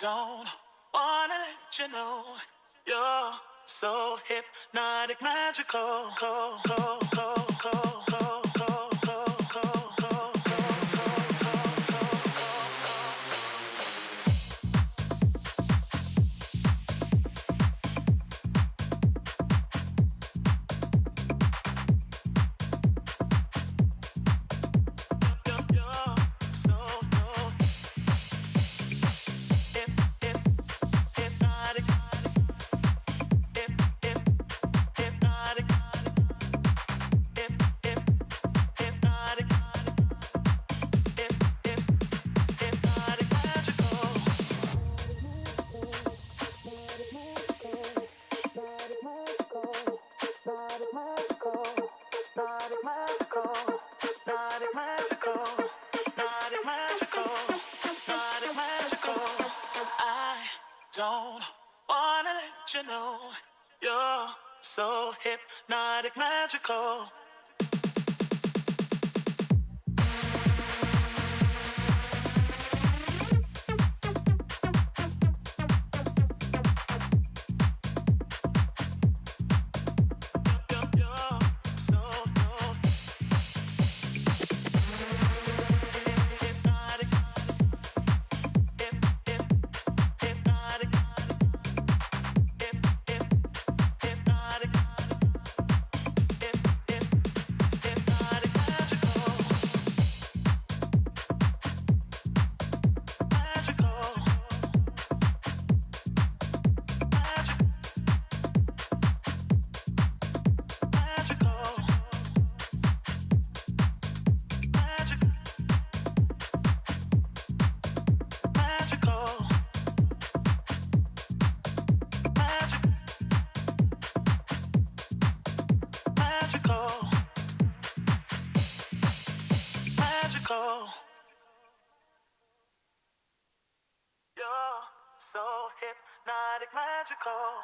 don't wanna let you know you're so hypnotic, magical, cold, cold, cold, cold, cold, cold, cold, cold, cold. Don't wanna let you know you're so hypnotic, magical. You're so hypnotic, magical.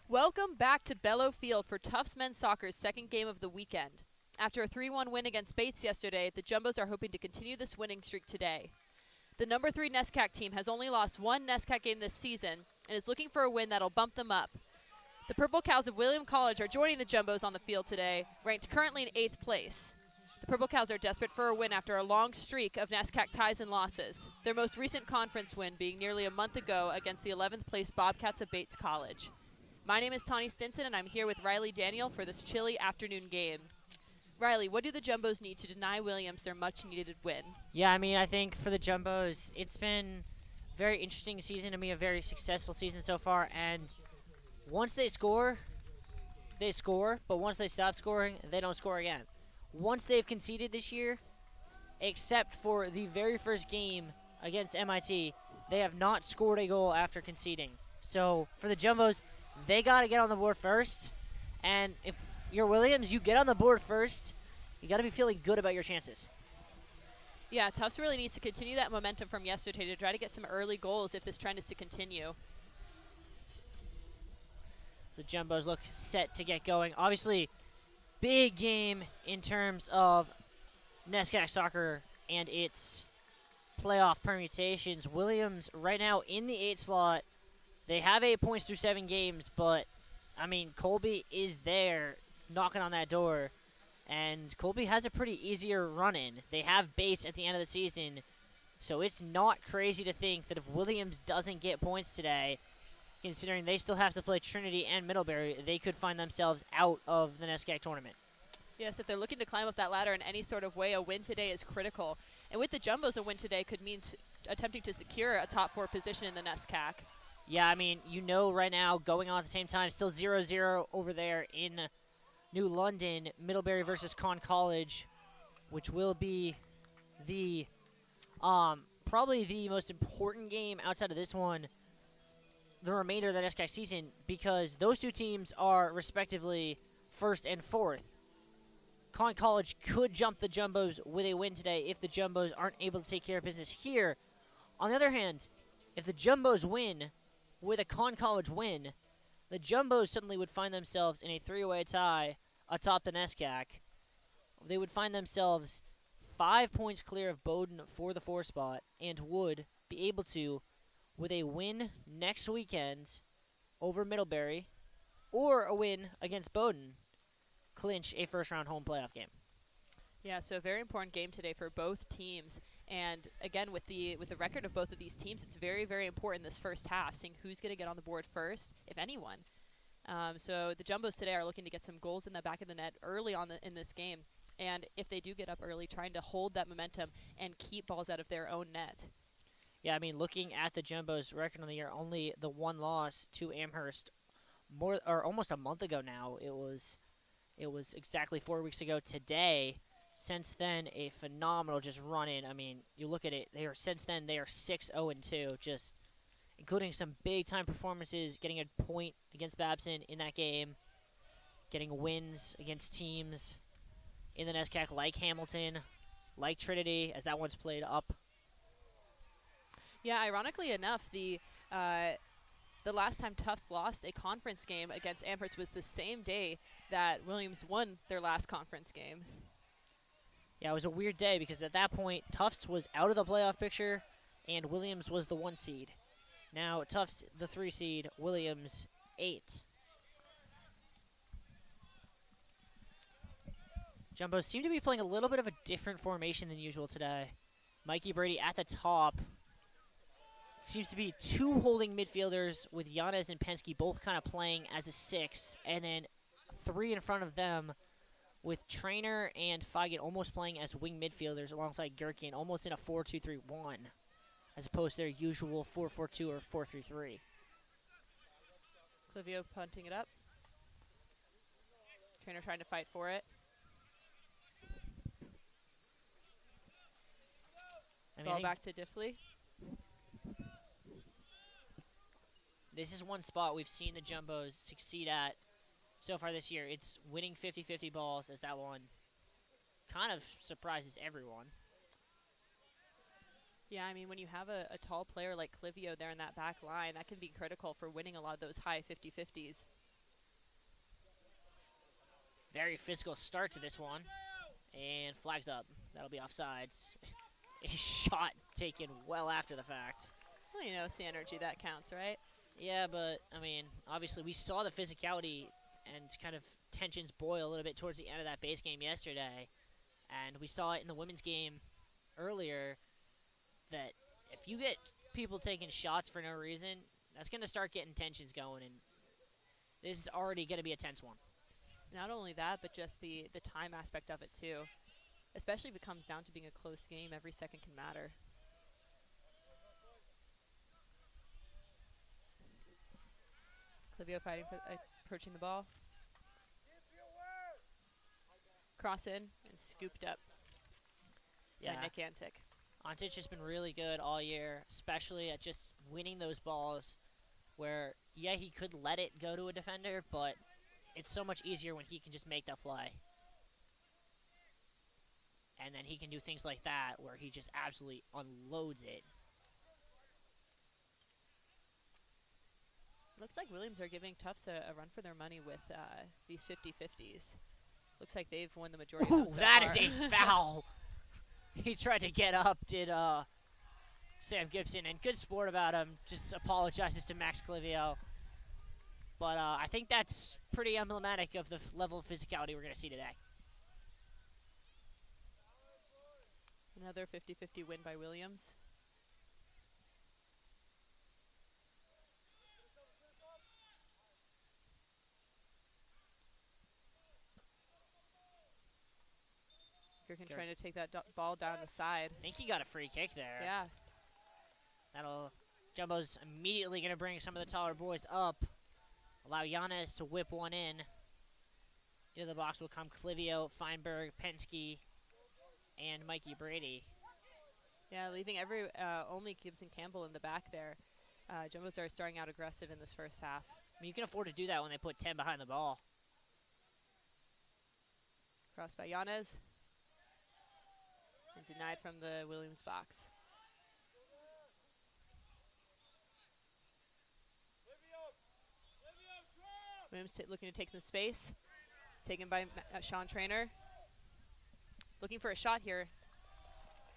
Welcome back to Bellow Field for Tufts men's soccer's second game of the weekend. After a 3-1 win against Bates yesterday, the Jumbos are hoping to continue this winning streak today. The number 3 NESCAC team has only lost one NESCAC game this season and is looking for a win that'll bump them up. The Purple Cows of William College are joining the Jumbos on the field today, ranked currently in 8th place. The Purple Cows are desperate for a win after a long streak of NESCAC ties and losses, their most recent conference win being nearly a month ago against the 11th place Bobcats of Bates College. My name is Tawny Stinson, and I'm here with Riley Daniel for this chilly afternoon game. Riley, what do the Jumbos need to deny Williams their much-needed win? Yeah, I mean, I think for the Jumbos, it's been a very interesting season to me, a very successful season so far, and once they score, but once they stop scoring, they don't score again. Once they've conceded this year, except for the very first game against MIT, they have not scored a goal after conceding. So for the Jumbos, they got to get on the board first, and if you're Williams, you get on the board first, you got to be feeling good about your chances. Yeah, Tufts really needs to continue that momentum from yesterday to try to get some early goals if this trend is to continue. The Jumbos look set to get going. Obviously, big game in terms of NESCAC soccer and its playoff permutations. Williams right now in the 8 slot. They have 8 points through 7 games, but, I mean, Colby is there knocking on that door, and Colby has a pretty easier run-in. They have Bates at the end of the season, so it's not crazy to think that if Williams doesn't get points today, considering they still have to play Trinity and Middlebury, they could find themselves out of the NESCAC tournament. Yes, if they're looking to climb up that ladder in any sort of way, a win today is critical. And with the Jumbos, a win today could mean attempting to secure a top 4 position in the NESCAC. Yeah, I mean, you know right now, going on at the same time, still 0-0 over there in New London, Middlebury versus Conn College, which will be the probably the most important game outside of this one, the remainder of the NESCAC season, because those two teams are respectively 1st and 4th. Conn College could jump the Jumbos with a win today if the Jumbos aren't able to take care of business here. On the other hand, if the Jumbos win with a Conn College win, the Jumbos suddenly would find themselves in a 3-way tie atop the NESCAC. They would find themselves 5 points clear of Bowdoin for the 4 spot and would be able to, with a win next weekend over Middlebury or a win against Bowdoin, clinch a first-round home playoff game. Yeah, so a very important game today for both teams. And again, with the record of both of these teams, it's very, very important this first half, seeing who's going to get on the board first, if anyone. So the Jumbos today are looking to get some goals in the back of the net early on in this game. And if they do get up early, trying to hold that momentum and keep balls out of their own net. Yeah, I mean, looking at the Jumbos' record on the year, only the one loss to Amherst almost a month ago now. It was exactly 4 weeks ago today. Since then, a phenomenal just run-in. I mean, you look at it, since then they are 6-0-2, just including some big-time performances, getting a point against Babson in that game, getting wins against teams in the NESCAC like Hamilton, like Trinity, as that one's played up. Yeah, ironically enough, the last time Tufts lost a conference game against Amherst was the same day that Williams won their last conference game. Yeah, it was a weird day because at that point, Tufts was out of the playoff picture and Williams was the 1 seed. Now, Tufts, the 3 seed, Williams, 8. Jumbos seem to be playing a little bit of a different formation than usual today. Mikey Brady at the top. Seems to be 2 holding midfielders with Yanez and Penske both kind of playing as a 6, and then 3 in front of them with Trainer and Fagin almost playing as wing midfielders alongside Gherkin, almost in a 4-2-3-1, as opposed to their usual 4-4-2 or 4-3-3. Clivio punting it up. Trainer trying to fight for it. Ball back to Diffley. This is one spot we've seen the Jumbos succeed at so far this year. It's winning 50-50 balls, as that one kind of surprises everyone. Yeah, I mean, when you have a tall player like Clivio there in that back line, that can be critical for winning a lot of those high 50-50s. Very physical start to this one. And flags up. That'll be offsides. A shot taken well after the fact. Well, you know, it's the energy that counts, right? Yeah, but, I mean, obviously we saw the physicality and kind of tensions boil a little bit towards the end of that base game yesterday. And we saw it in the women's game earlier that if you get people taking shots for no reason, that's going to start getting tensions going, and this is already going to be a tense one. Not only that, but just the time aspect of it, too. Especially if it comes down to being a close game, every second can matter. Clivio fighting for approaching the ball. Cross in and scooped up by Nick Antic. Antic has been really good all year, especially at just winning those balls where, yeah, he could let it go to a defender, but it's so much easier when he can just make that play. And then he can do things like that where he just absolutely unloads it. Looks like Williams are giving Tufts a run for their money with these 50-50s. Looks like they've won the majority of them so that far. is a foul. He tried to get up, did Sam Gibson, and good sport about him. Just apologizes to Max Clivio. But I think that's pretty emblematic of the level of physicality we're going to see today. Another 50-50 win by Williams. Gherkin trying to take that ball down the side. I think he got a free kick there. Yeah. Jumbo's immediately going to bring some of the taller boys up. Allow Yanez to whip one in. Into the box will come Clivio, Feinberg, Penske, and Mikey Brady. Yeah, leaving only Gibson Campbell in the back there. Jumbos are starting out aggressive in this first half. I mean, you can afford to do that when they put 10 behind the ball. Cross by Yanez. And denied from the Williams box. Williams looking to take some space. Taken by Sean Trainer. Looking for a shot here.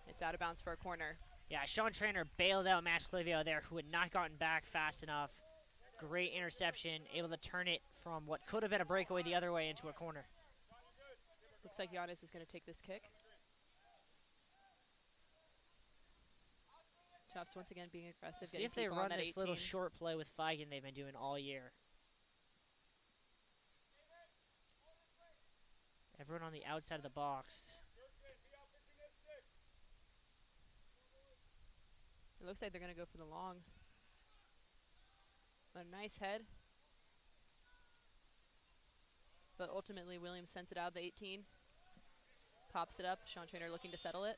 It's out of bounds for a corner. Yeah, Sean Trainer bailed out Max Clivio there, who had not gotten back fast enough. Great interception, able to turn it from what could have been a breakaway the other way into a corner. Looks like Giannis is going to take this kick. Tufts once again being aggressive. See if they run this little short play with Feigen they've been doing all year. Everyone on the outside of the box. It looks like they're going to go for the long. A nice head. But ultimately, Williams sends it out of the 18. Pops it up. Sean Trainer looking to settle it.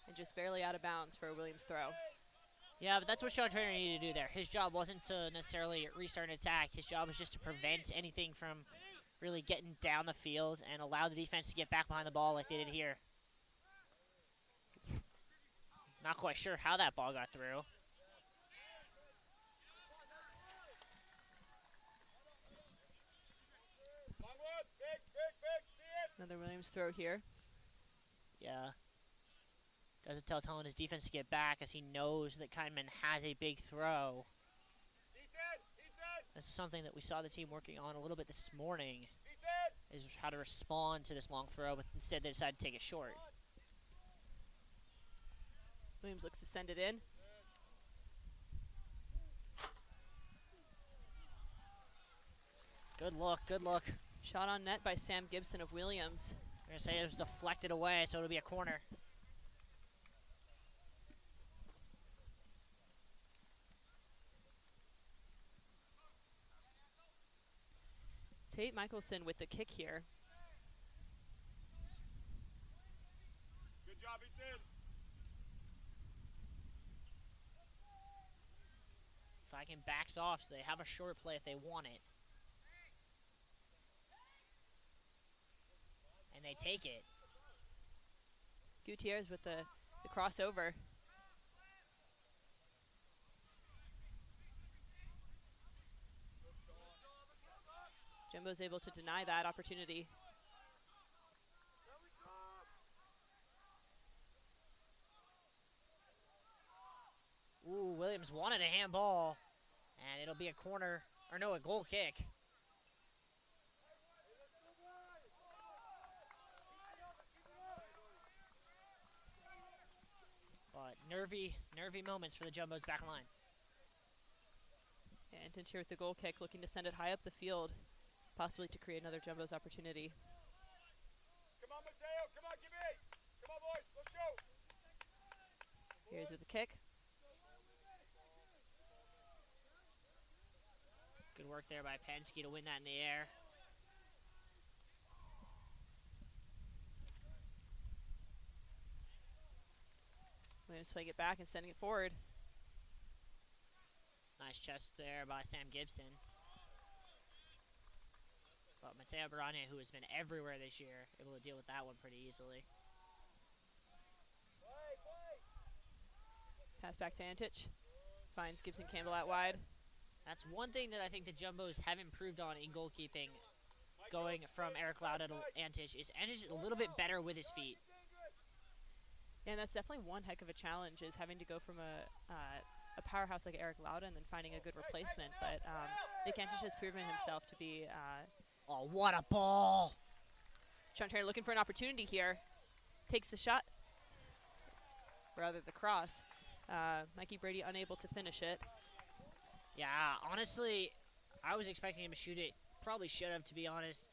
And just barely out of bounds for a Williams throw. Yeah, but that's what Sean Trainer needed to do there. His job wasn't to necessarily restart an attack. His job was just to prevent anything from really getting down the field and allow the defense to get back behind the ball like they did here. Not quite sure how that ball got through. Another Williams throw here. Yeah. Doesn't tell his defense to get back as he knows that Kindman has a big throw. This was something that we saw the team working on a little bit this morning, is how to respond to this long throw, but instead they decided to take it short. Williams looks to send it in. Good look, good look. Shot on net by Sam Gibson of Williams. I'm going to say it was deflected away, so it'll be a corner. Tate Michelson with the kick here. Good job, Ethan. Feigen backs off, so they have a short play if they want it. And they take it. Gutierrez with the crossover. Jumbo's able to deny that opportunity. Ooh, Williams wanted a handball, and it'll be a corner, or no, a goal kick. But nervy moments for the Jumbos back line. And here with the goal kick, looking to send it high up the field, possibly to create another Jumbo's opportunity. Come on, Mateo. Come on, give me. Come on, boys. Let's go. Here's with the kick. Good work there by Penske to win that in the air. Williams playing it back and sending it forward. Nice chest there by Sam Gibson. But Mateo Barane, who has been everywhere this year, able to deal with that one pretty easily. Pass back to Antich. Finds Gibson Campbell out wide. That's one thing that I think the Jumbos have improved on in goalkeeping, going from Eric Lauda to Antich, is Antich is a little bit better with his feet. Yeah, and that's definitely one heck of a challenge, is having to go from a powerhouse like Eric Lauda and then finding a good replacement. But Nick Antich has proven himself to be... oh, what a ball! Sean Trainer looking for an opportunity here. Takes the shot. Rather, the cross. Mikey Brady unable to finish it. Yeah, honestly, I was expecting him to shoot it. Probably should have, to be honest.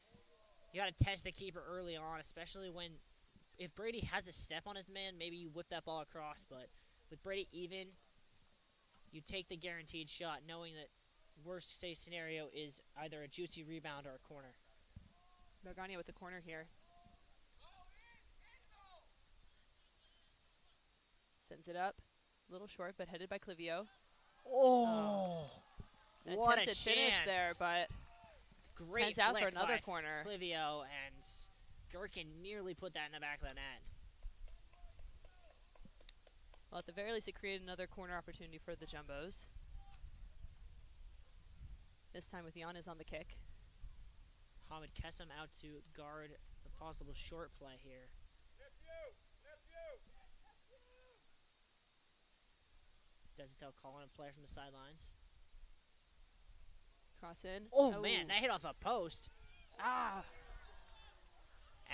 You got to test the keeper early on, especially when... If Brady has a step on his man, maybe you whip that ball across. But with Brady even, you take the guaranteed shot, knowing that worst-case scenario is either a juicy rebound or a corner. Bergania with the corner here. Sends it up. A little short, but headed by Clivio. Oh, what a attempted chance. finish there, but Great sends out flick for another by corner. Clivio, and Gherkin nearly put that in the back of the net. Well, at the very least, it created another corner opportunity for the Jumbos. This time with Yanez on the kick. Hamid Kessam out to guard the possible short play here. Desatel calling a play from the sidelines. Cross in. Oh, man, that hit off a post. Ah!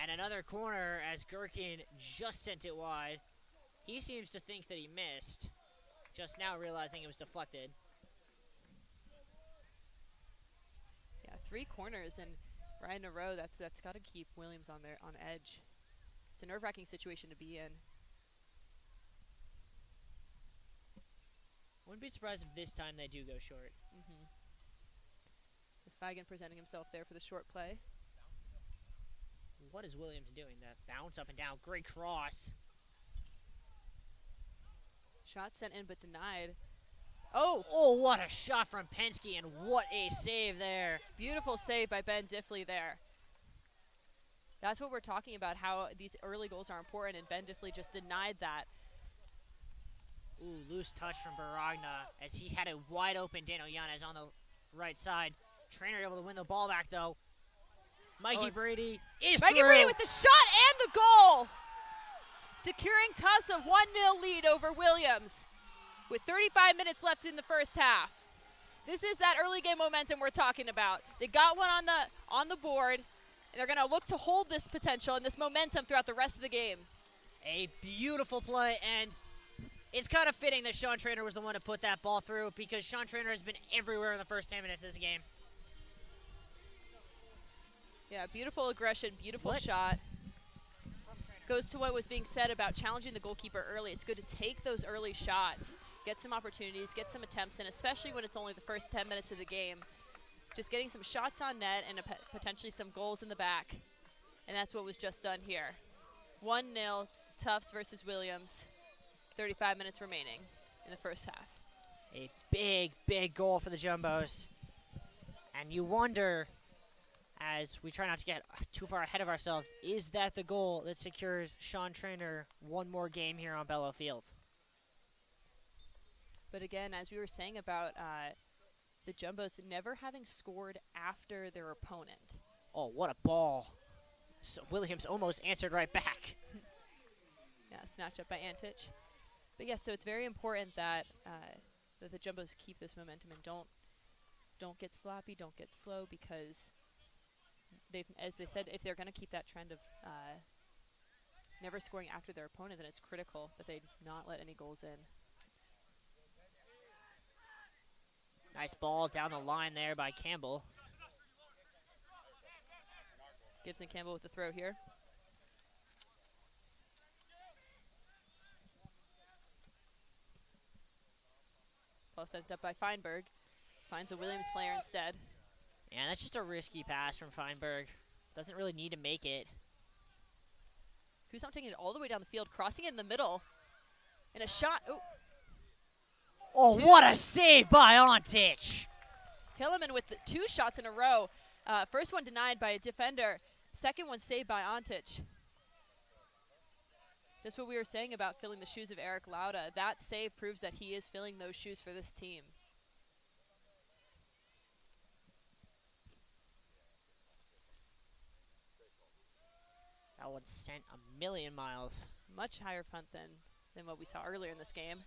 And another corner as Gherkin just sent it wide. He seems to think that he missed, just now realizing it was deflected. Yeah, 3 corners and right in a row. That's got to keep Williams on edge. It's a nerve-wracking situation to be in. Wouldn't be surprised if this time they do go short. With Fagan presenting himself there for the short play. What is Williams doing? That bounce up and down. Great cross. Shot sent in but denied. Oh! Oh, what a shot from Penske, and what a save there. Beautiful save by Ben Diffley there. That's what we're talking about, how these early goals are important, and Ben Diffley just denied that. Ooh, loose touch from Baragna as he had a wide open Daniel Yanez on the right side. Trainer able to win the ball back, though. Mikey Brady is Mikey through. Brady with the shot and the goal! Securing Tufts a 1-0 lead over Williams with 35 minutes left in the first half. This is that early game momentum we're talking about. They got one on the board, and they're going to look to hold this potential and this momentum throughout the rest of the game. A beautiful play, and it's kind of fitting that Sean Trainer was the one to put that ball through, because Sean Trainer has been everywhere in the first 10 minutes of this game. Yeah, beautiful aggression, beautiful shot. Goes to what was being said about challenging the goalkeeper early. It's good to take those early shots, get some opportunities, get some attempts, and especially when it's only the first 10 minutes of the game. Just getting some shots on net and potentially some goals in the back. And that's what was just done here. 1-0, Tufts versus Williams. 35 minutes remaining in the first half. A big, big goal for the Jumbos. And you wonder, as we try not to get too far ahead of ourselves, is that the goal that secures Sean Trainer one more game here on Bellow Field? But again, as we were saying about the Jumbos never having scored after their opponent. Oh, what a ball. So Williams almost answered right back. Yeah, snatched up by Antich. But yes, so it's very important that that the Jumbos keep this momentum and don't get sloppy, don't get slow, because they've, as they said, if they're going to keep that trend of never scoring after their opponent, then it's critical that they not let any goals in. Nice ball down the line there by Campbell. Gibson Campbell with the throw here. Ball sent up by Feinberg. Finds a Williams player instead. Yeah, that's just a risky pass from Feinberg. Doesn't really need to make it. Kusam taking it all the way down the field, crossing it in the middle. And a shot. Oh, Oh, what a save by Antich. Hilliman with the 2 shots in a row. First one denied by a defender. Second one saved by Antich. Just what we were saying about filling the shoes of Eric Lauda. That save proves that he is filling those shoes for this team. That one sent a million miles. Much higher punt than what we saw earlier in this game.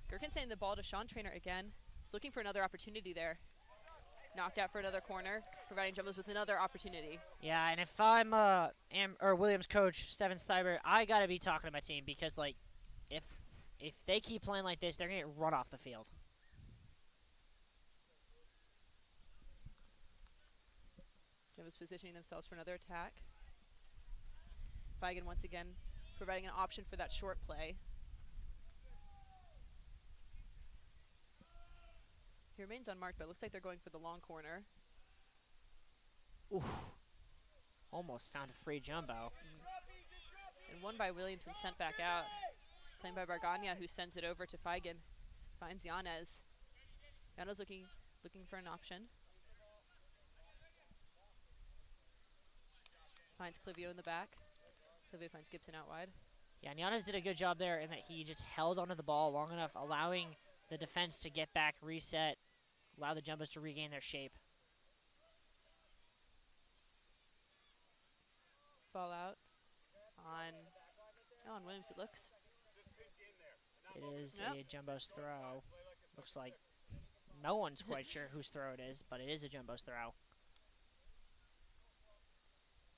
Gherkin sending the ball to Sean Trainer again. He's looking for another opportunity there. Knocked out for another corner, providing Jumbos with another opportunity. Yeah, and if I'm Williams coach, Steven Steiber, I got to be talking to my team because, like, if they keep playing like this, they're going to get run off the field. Jumbos positioning themselves for another attack. Feigen once again providing an option for that short play. He remains unmarked, but it looks like they're going for the long corner. Ooh. Almost found a free jumbo. And won by Williams and sent back out. Played by Bargania, who sends it over to Feigen. Finds Yanez. Yanez looking for an option. Finds Clivio in the back. Clivio finds Gibson out wide. Yeah, Yanez did a good job there in that he just held onto the ball long enough, allowing the defense to get back, reset, allow the Jumbos to regain their shape. Ball out on Williams, it looks. It is Yep. a Jumbo's throw. Looks like no one's quite sure whose throw it is, but it is a Jumbo's throw.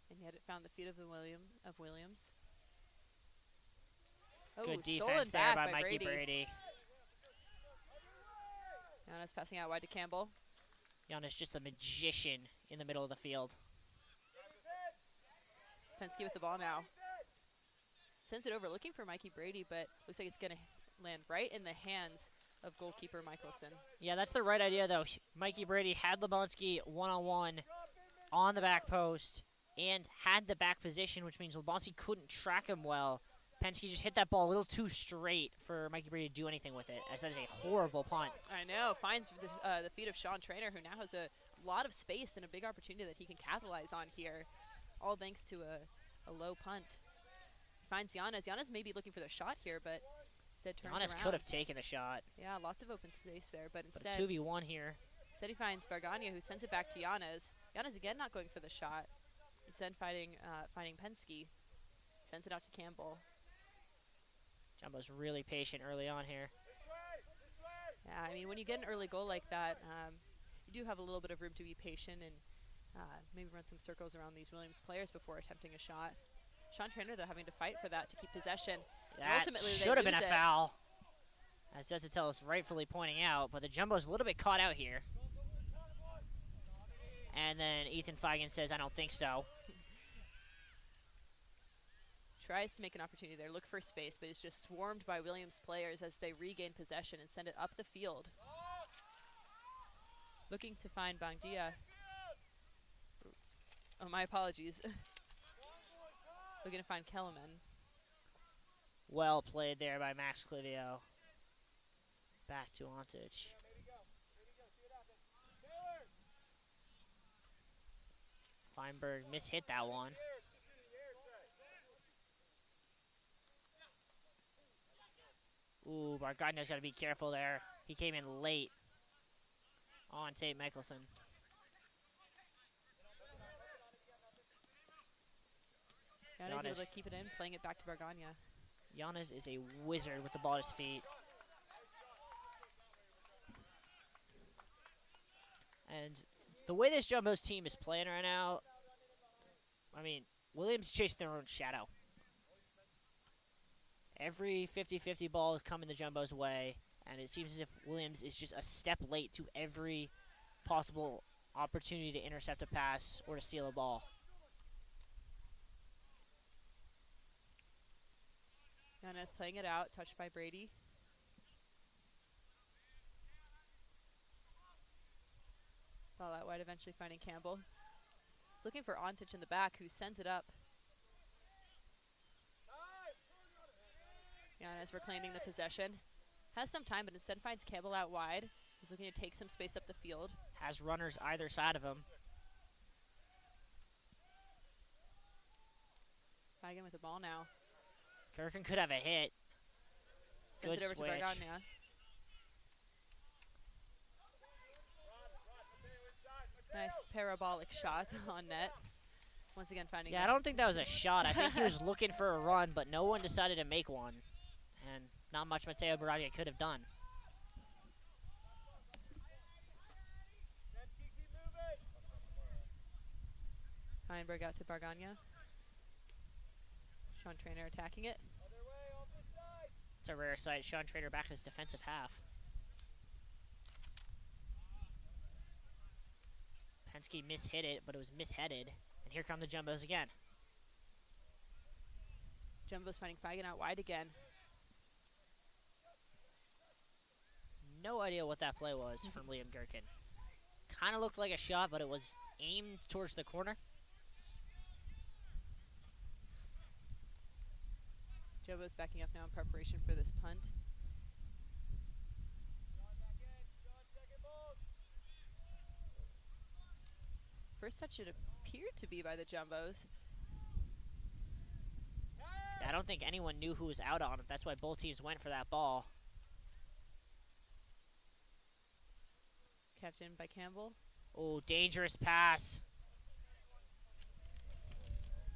And yet it found the feet of Williams. Oh, Good stolen defense there back by Mikey Brady. Yanez passing out wide to Campbell. Giannis just a magician in the middle of the field. Penske with the ball now. Sends it over, looking for Mikey Brady, but looks like it's going to land right in the hands of goalkeeper Michelson. Yeah, that's the right idea, though. Mikey Brady had Lebonski one-on-one on the back post and had the back position, which means Lebonski couldn't track him well. Penske just hit that ball a little too straight for Mikey Brady to do anything with it, as that is a horrible punt. I know. Finds the feet of Sean Trainer, who now has a lot of space and a big opportunity that he can capitalize on here, all thanks to a low punt. Finds Yanez. Yanez may be looking for the shot here, but instead turns Giannis around. could have taken the shot. Yeah, lots of open space there, but But instead, a 2v1 here. instead he finds Bargania, who sends it back to Yanez. Yanez again not going for the shot. Instead finding Penske. Sends it out to Campbell. Jumbo's really patient early on here. Yeah, I mean, when you get an early goal like that, you do have a little bit of room to be patient and maybe run some circles around these Williams players before attempting a shot. Sean Trainer, though, having to fight for that to keep possession. And That ultimately, they should have been lose a it. foul, as Desautel is rightfully pointing out, but the Jumbo's a little bit caught out here. And then Ethan Feigen says, I don't think so. Tries to make an opportunity there, look for space, but is just swarmed by Williams players as they regain possession and send it up the field. Looking to find Bangdia. Oh, my apologies. Looking to find Kellerman. Well played there by Max Clivio. Back to Antich. Feinberg mishit that one. Ooh, Bargagna's got to be careful there. He came in late on Tate Michelson. Yanez able to keep it in, playing it back to Bargagna. Yanez is a wizard with the ball at his feet. And the way this Jumbo's team is playing right now, I mean, Williams chasing their own shadow. Every 50-50 ball is coming the Jumbo's way, and it seems as if Williams is just a step late to every possible opportunity to intercept a pass or to steal a ball. Yanez playing it out, touched by Brady. Ball out wide, eventually finding Campbell. He's looking for Ontich in the back, who sends it up. Yanez reclaiming the possession. Has some time, but instead finds Campbell out wide. He's looking to take some space up the field. Has runners either side of him. Fagan with the ball now. Kirkin could have a hit. Sends Good it over switch. to Bargagna. Nice parabolic shot on net. Once again finding Yeah, I don't think that was a shot. I think he was looking for a run, but no one decided to make one. And not much Mateo Bargagna could have done. Heinberg out to Bargagna. Sean Trainer attacking it. It's a rare sight. Sean Trader back in his defensive half. Penske mishit it, but it was misheaded. And here come the Jumbos again. Jumbo's finding Fagan out wide again. No idea what that play was from Liam Gherkin. Kind of looked like a shot, but it was aimed towards the corner. Jumbo's backing up now in preparation for this punt. First touch it appeared to be by the Jumbos. I don't think anyone knew who was out on him. That's why both teams went for that ball. Kept in by Campbell. Oh, dangerous pass.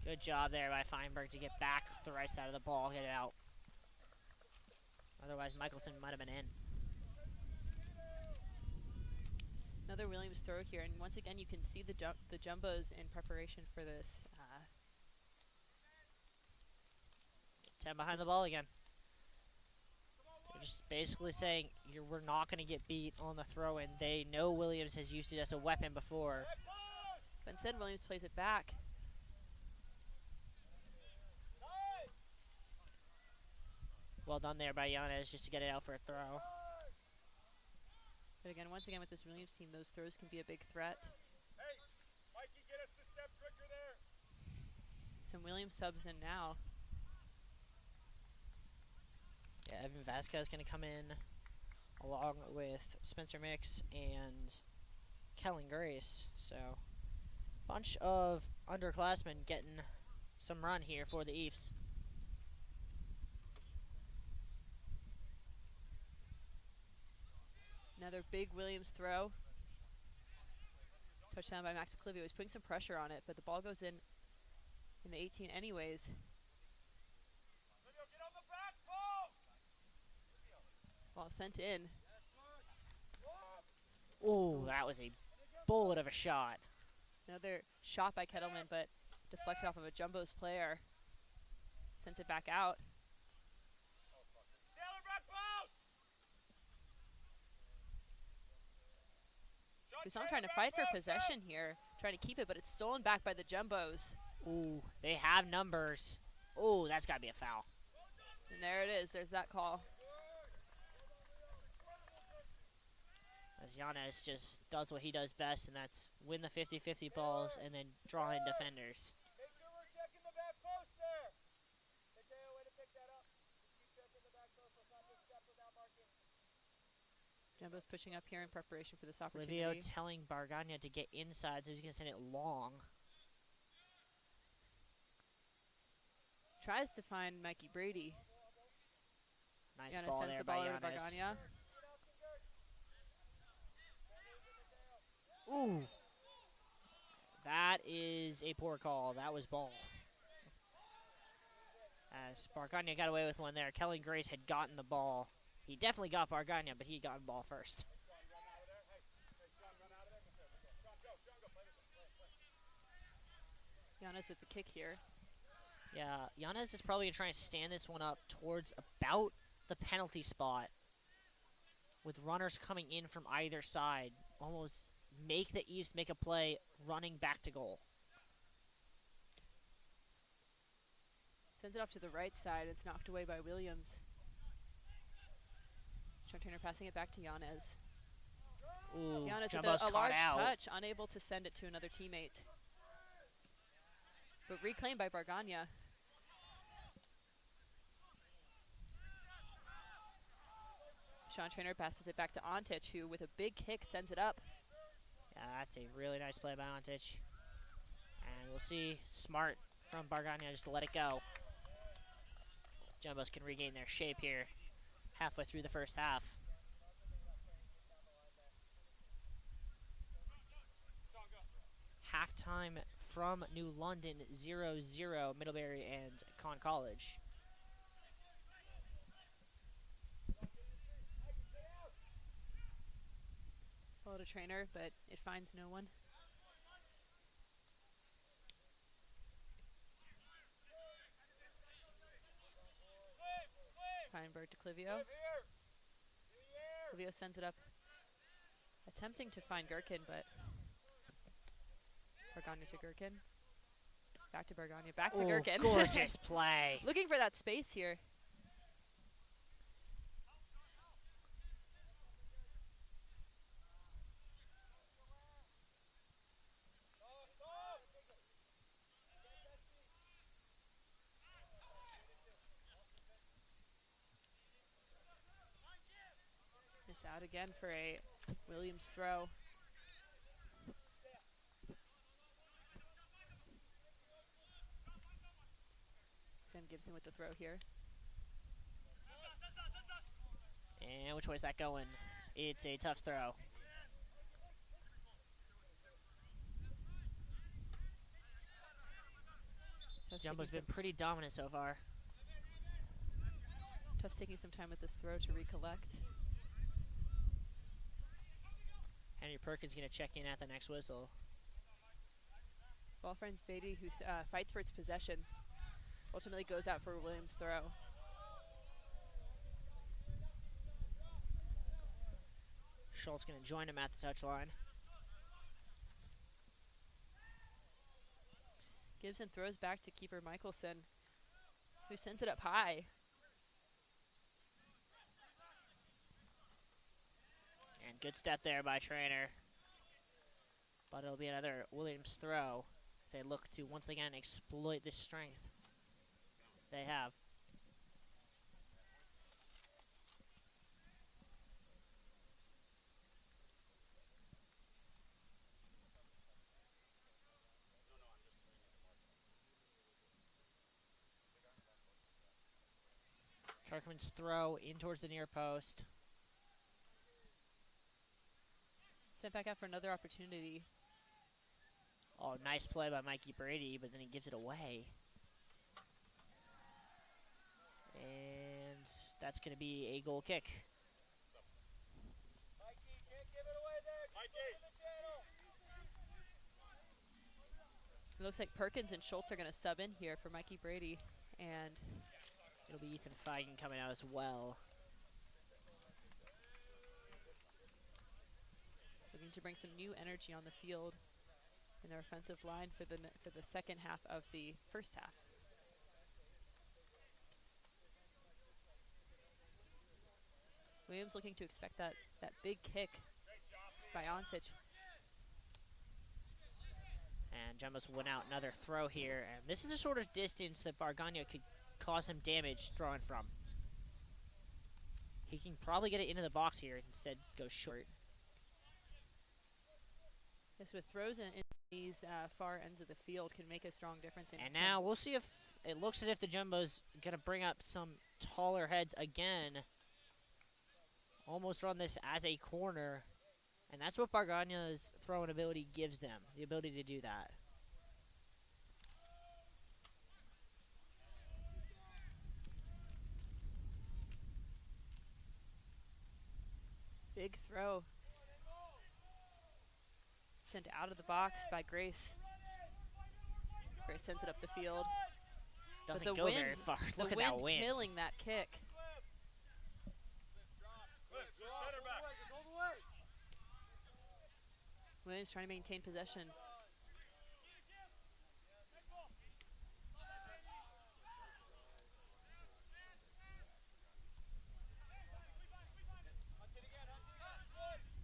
Good job there by Feinberg to get back the right side of the ball, get it out. Otherwise, Michelson might have been in. Another Williams throw here, and once again you can see the Jumbos in preparation for this. 10 behind the ball again. They're just basically saying we're not going to get beat on the throw-in. They know Williams has used it as a weapon before. But instead, Williams plays it back. Well done there by Yanez just to get it out for a throw. But again, once again with this Williams team, those throws can be a big threat. Hey, Mikey, get us the step quicker there. Some Williams subs in now. Yeah, Evan Vasquez going to come in along with Spencer Mix and Kellen Grace. So, bunch of underclassmen getting some run here for the Eves. Another big Williams throw. Touchdown by Max McClivio. He's putting some pressure on it, but the ball goes in the 18 anyways. Get on the back post. Ball sent in. Oh, that was a bullet of a shot. Another shot by Kettleman, but deflected off of a Jumbo's player. Sent it back out. Taylor back post. Guzan trying to fight for possession here, trying to keep it, but it's stolen back by the Jumbos. Ooh, they have numbers. Ooh, that's got to be a foul. And there it is. There's that call. As Yanez just does what he does best, and that's win the 50-50 balls and then draw in defenders. Make sure we're checking the back post there. Mateo, way to pick that up. Keep checking the back post. Let's not misstep without marking. Jumbo's pushing up here in preparation for this opportunity. Livio telling Bargagna to get inside so he's going to send it long. Tries to find Mikey Brady. Nice Giannis ball sends there the by ball over to Giannis. Bargania. Ooh. That is a poor call. That was ball. As Bargania got away with one there. Kelly Grace had gotten the ball. He definitely got Bargania, but he got the ball first. Giannis with the kick here. Yeah, Giannis is probably going to try and stand this one up towards about the penalty spot with runners coming in from either side. Almost make the East make a play running back to goal. Sends it off to the right side. It's knocked away by Williams. Sean Trainer passing it back to Giannis. Ooh, Giannis Jumbo's with a caught large out. touch, unable to send it to another teammate. But reclaimed by Bargania. Sean Trainer passes it back to Ontic, who with a big kick sends it up. Yeah, that's a really nice play by Ontic. And we'll see smart from Bargania just to let it go. Jumbos can regain their shape here halfway through the first half. Halftime from New London, 0-0, Middlebury and Conn College. Follow to Trainer, but it finds no one. Feinberg to Clivio. Clivio sends it up. Attempting to find Gherkin, but Bargania to Gherkin. Back to Bargania, back to Gherkin. Gorgeous play. Looking for that space here. It's out again for a Williams throw. Sam Gibson with the throw here. And which way is that going? It's a Tufts throw. Jumbo's been pretty dominant so far. Tufts taking some time with this throw to recollect. Henry Perkins going to check in at the next whistle. Ball finds Beatty, who fights for its possession. Ultimately goes out for a Williams throw. Schultz going to join him at the touchline. Gibson throws back to keeper Michelson, who sends it up high. And good step there by Trainer. But it'll be another Williams throw as they look to once again exploit this strength they have. Kirkman's throw in towards the near post. Sent back out for another opportunity. Oh, nice play by Mikey Brady, but then he gives it away. And that's going to be a goal kick. Mikey, can't give it away there. Mikey. In the channel. It looks like Perkins and Schultz are going to sub in here for Mikey Brady. And it'll be Ethan Feigen coming out as well. looking to bring some new energy on the field in their offensive line for the second half of the first half. Williams looking to expect that big kick by Ontic. And Jumbo's went out another throw here. And this is the sort of distance that Bargania could cause him damage throwing from. He can probably get it into the box here, instead go short. Yes, with throws in these far ends of the field can make a strong difference. And now we'll see if it looks as if the Jumbo's going to bring up some taller heads again. Almost run this as a corner. And that's what Bargana's throwing ability gives them, the ability to do that. Big throw. Sent out of the box by Grace. Grace sends it up the field. Doesn't but the go wind, very far. Look at the that wind wind. killing that kick. Williams trying to maintain possession.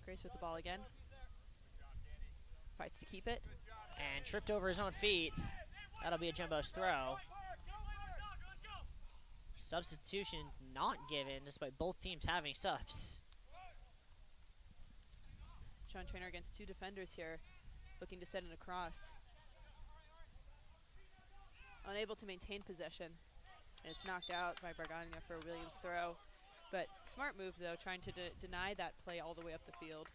Grace with the ball again. Fights to keep it. And tripped over his own feet. That'll be a Jumbo's throw. Substitutions not given, despite both teams having subs. Sean Trainer against two defenders here, looking to send it across. Unable to maintain possession. And it's knocked out by Bargana for a Williams throw. But smart move, though, trying to deny that play all the way up the field.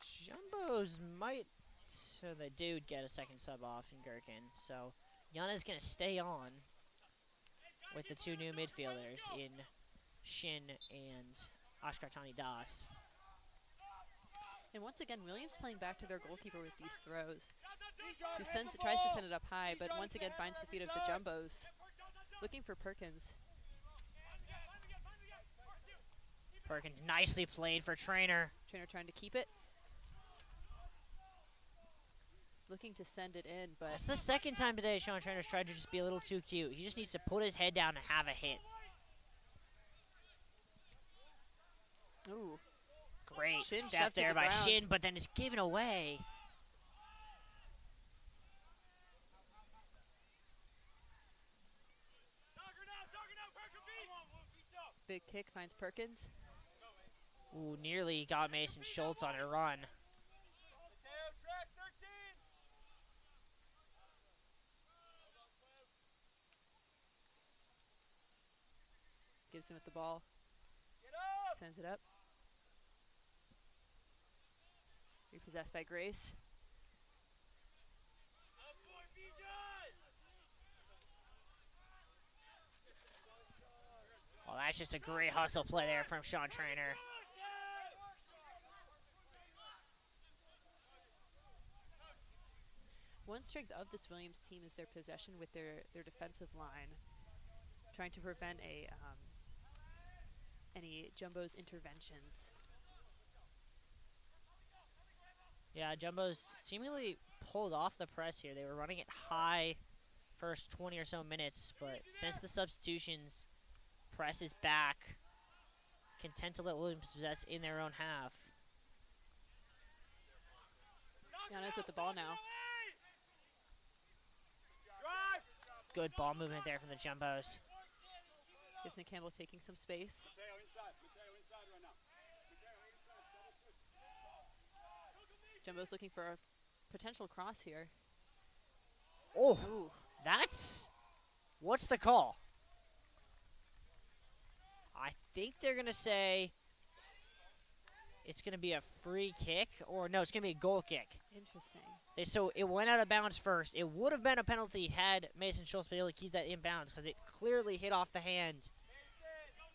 Jumbos might, so they do get a second sub off in Gherkin. So Yana's going to stay on with the two new midfielders in Shin and Ashkartani Das. And once again, Williams playing back to their goalkeeper with these throws. Who tries to send it up high, but once again finds the feet of the Jumbos. Looking for Perkins. Perkins nicely played for Trainer. Trainer trying to keep it. Looking to send it in, but... That's the second time today Sean Trainer's tried to just be a little too cute. He just needs to put his head down and have a hit. Ooh. Great Shin step shoved to there the by ground. Shin, but then it's given away. Big kick finds Perkins. Ooh, nearly got Mason Schultz on a run. Gives him with the ball. Sends it up. Repossessed by Grace. Well, that's just a great hustle play there from Sean Trainer. One strength of this Williams team is their possession with their defensive line, trying to prevent any Jumbo's interventions. Yeah, Jumbo's seemingly pulled off the press here. They were running it high first 20 or so minutes, but since the substitutions, press is back, content to let Williams possess in their own half. Giannis with the ball now. Good ball movement there from the Jumbos. Gibson Campbell taking some space. Jumbo's looking for a potential cross here. Oh, Ooh. what's the call? I think they're going to say it's going to be a free kick, or no, it's going to be a goal kick. Interesting. So it went out of bounds first. It would have been a penalty had Mason Schultz been able to keep that in bounds because it clearly hit off the hand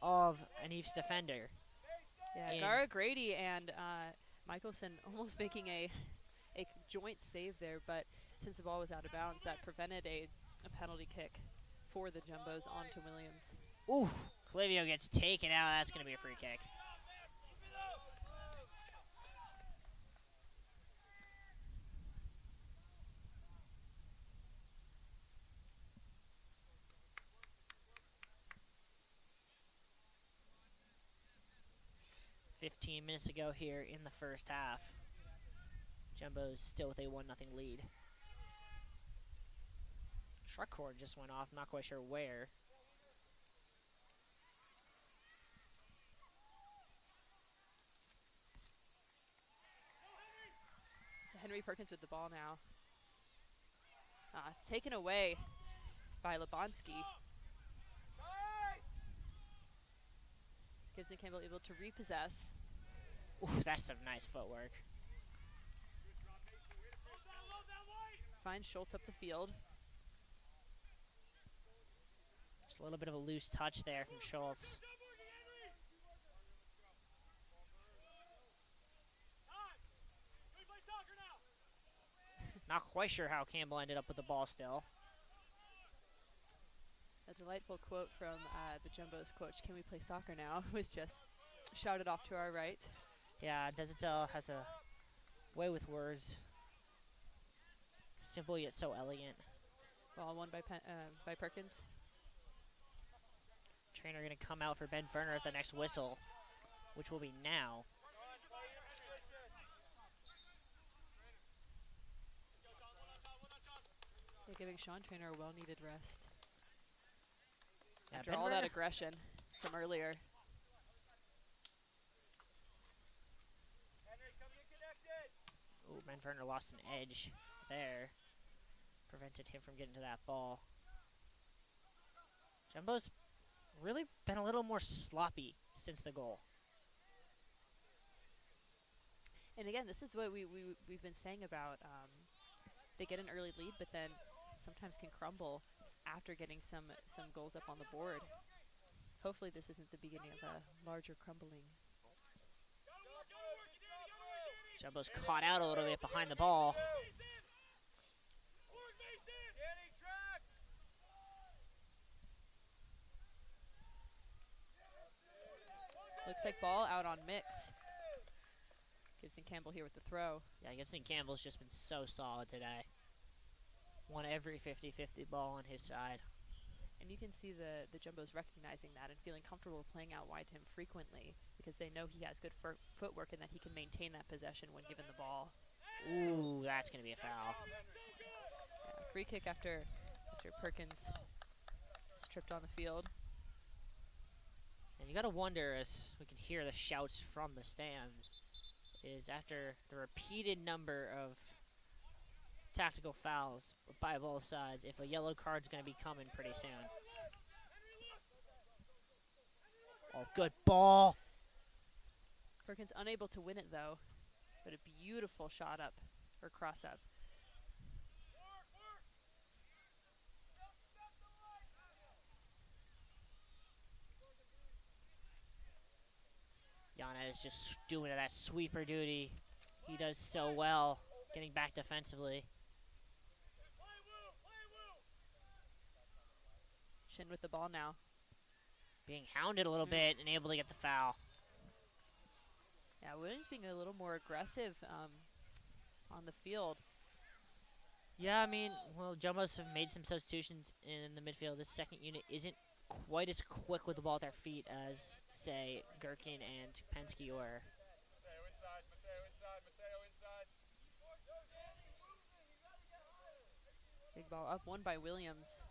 of an Eve's defender. Yeah, Gara Grady and Michelson almost making a joint save there, but since the ball was out of bounds, that prevented a penalty kick for the Jumbos onto Williams. Ooh, Clivio gets taken out. That's going to be a free kick. "15 minutes ago here in the first half. Jumbo's still with a 1-0 lead. Truck horn just went off. Not quite sure where. So Henry Perkins with the ball now. It's taken away by Lebonsky. Gibson Campbell able to repossess. Ooh, that's some nice footwork. Finds Schultz up the field. Just a little bit of a loose touch there from Schultz. Not quite sure how Campbell ended up with the ball still. A delightful quote from the Jumbo's coach, "Can we play soccer now?" was just shouted off to our right. Yeah, Desertel has a way with words. Simple yet so elegant. Ball won by Perkins. Trainer going to come out for Ben Ferner at the next whistle, which will be now. They're giving Sean Trainer a well-needed rest. Yeah, After Ben all that Ferner- aggression from earlier. Ooh, Ben Ferner lost an edge there. Prevented him from getting to that ball. Jumbo's really been a little more sloppy since the goal. And again, this is what we've been saying about they get an early lead, but then sometimes can crumble after getting some goals up on the board. Hopefully this isn't the beginning of a larger crumbling. Jumbo's caught out a little bit behind the ball. Looks like ball out on mix. Gibson Campbell here with the throw. Yeah, Gibson Campbell's just been so solid today. Won every 50-50 ball on his side. And you can see the Jumbos recognizing that and feeling comfortable playing out wide to him frequently because they know he has good footwork and that he can maintain that possession when given the ball. Ooh, that's going to be a foul. Yeah, free kick after Perkins is tripped on the field. And you got to wonder, as we can hear the shouts from the stands, is after the repeated number of tactical fouls by both sides, if a yellow card's going to be coming pretty soon. Oh, good ball. Perkins unable to win it though, but a beautiful shot up or cross up. Yana is just doing that sweeper duty. He does so well getting back defensively. Shin with the ball now. Being hounded a little bit and able to get the foul. Yeah, Williams being a little more aggressive on the field. Yeah, I mean, well, Jumbos have made some substitutions in the midfield. This second unit isn't quite as quick with the ball at their feet as, say, Gherkin and Penske were. Big ball up, won by Williams.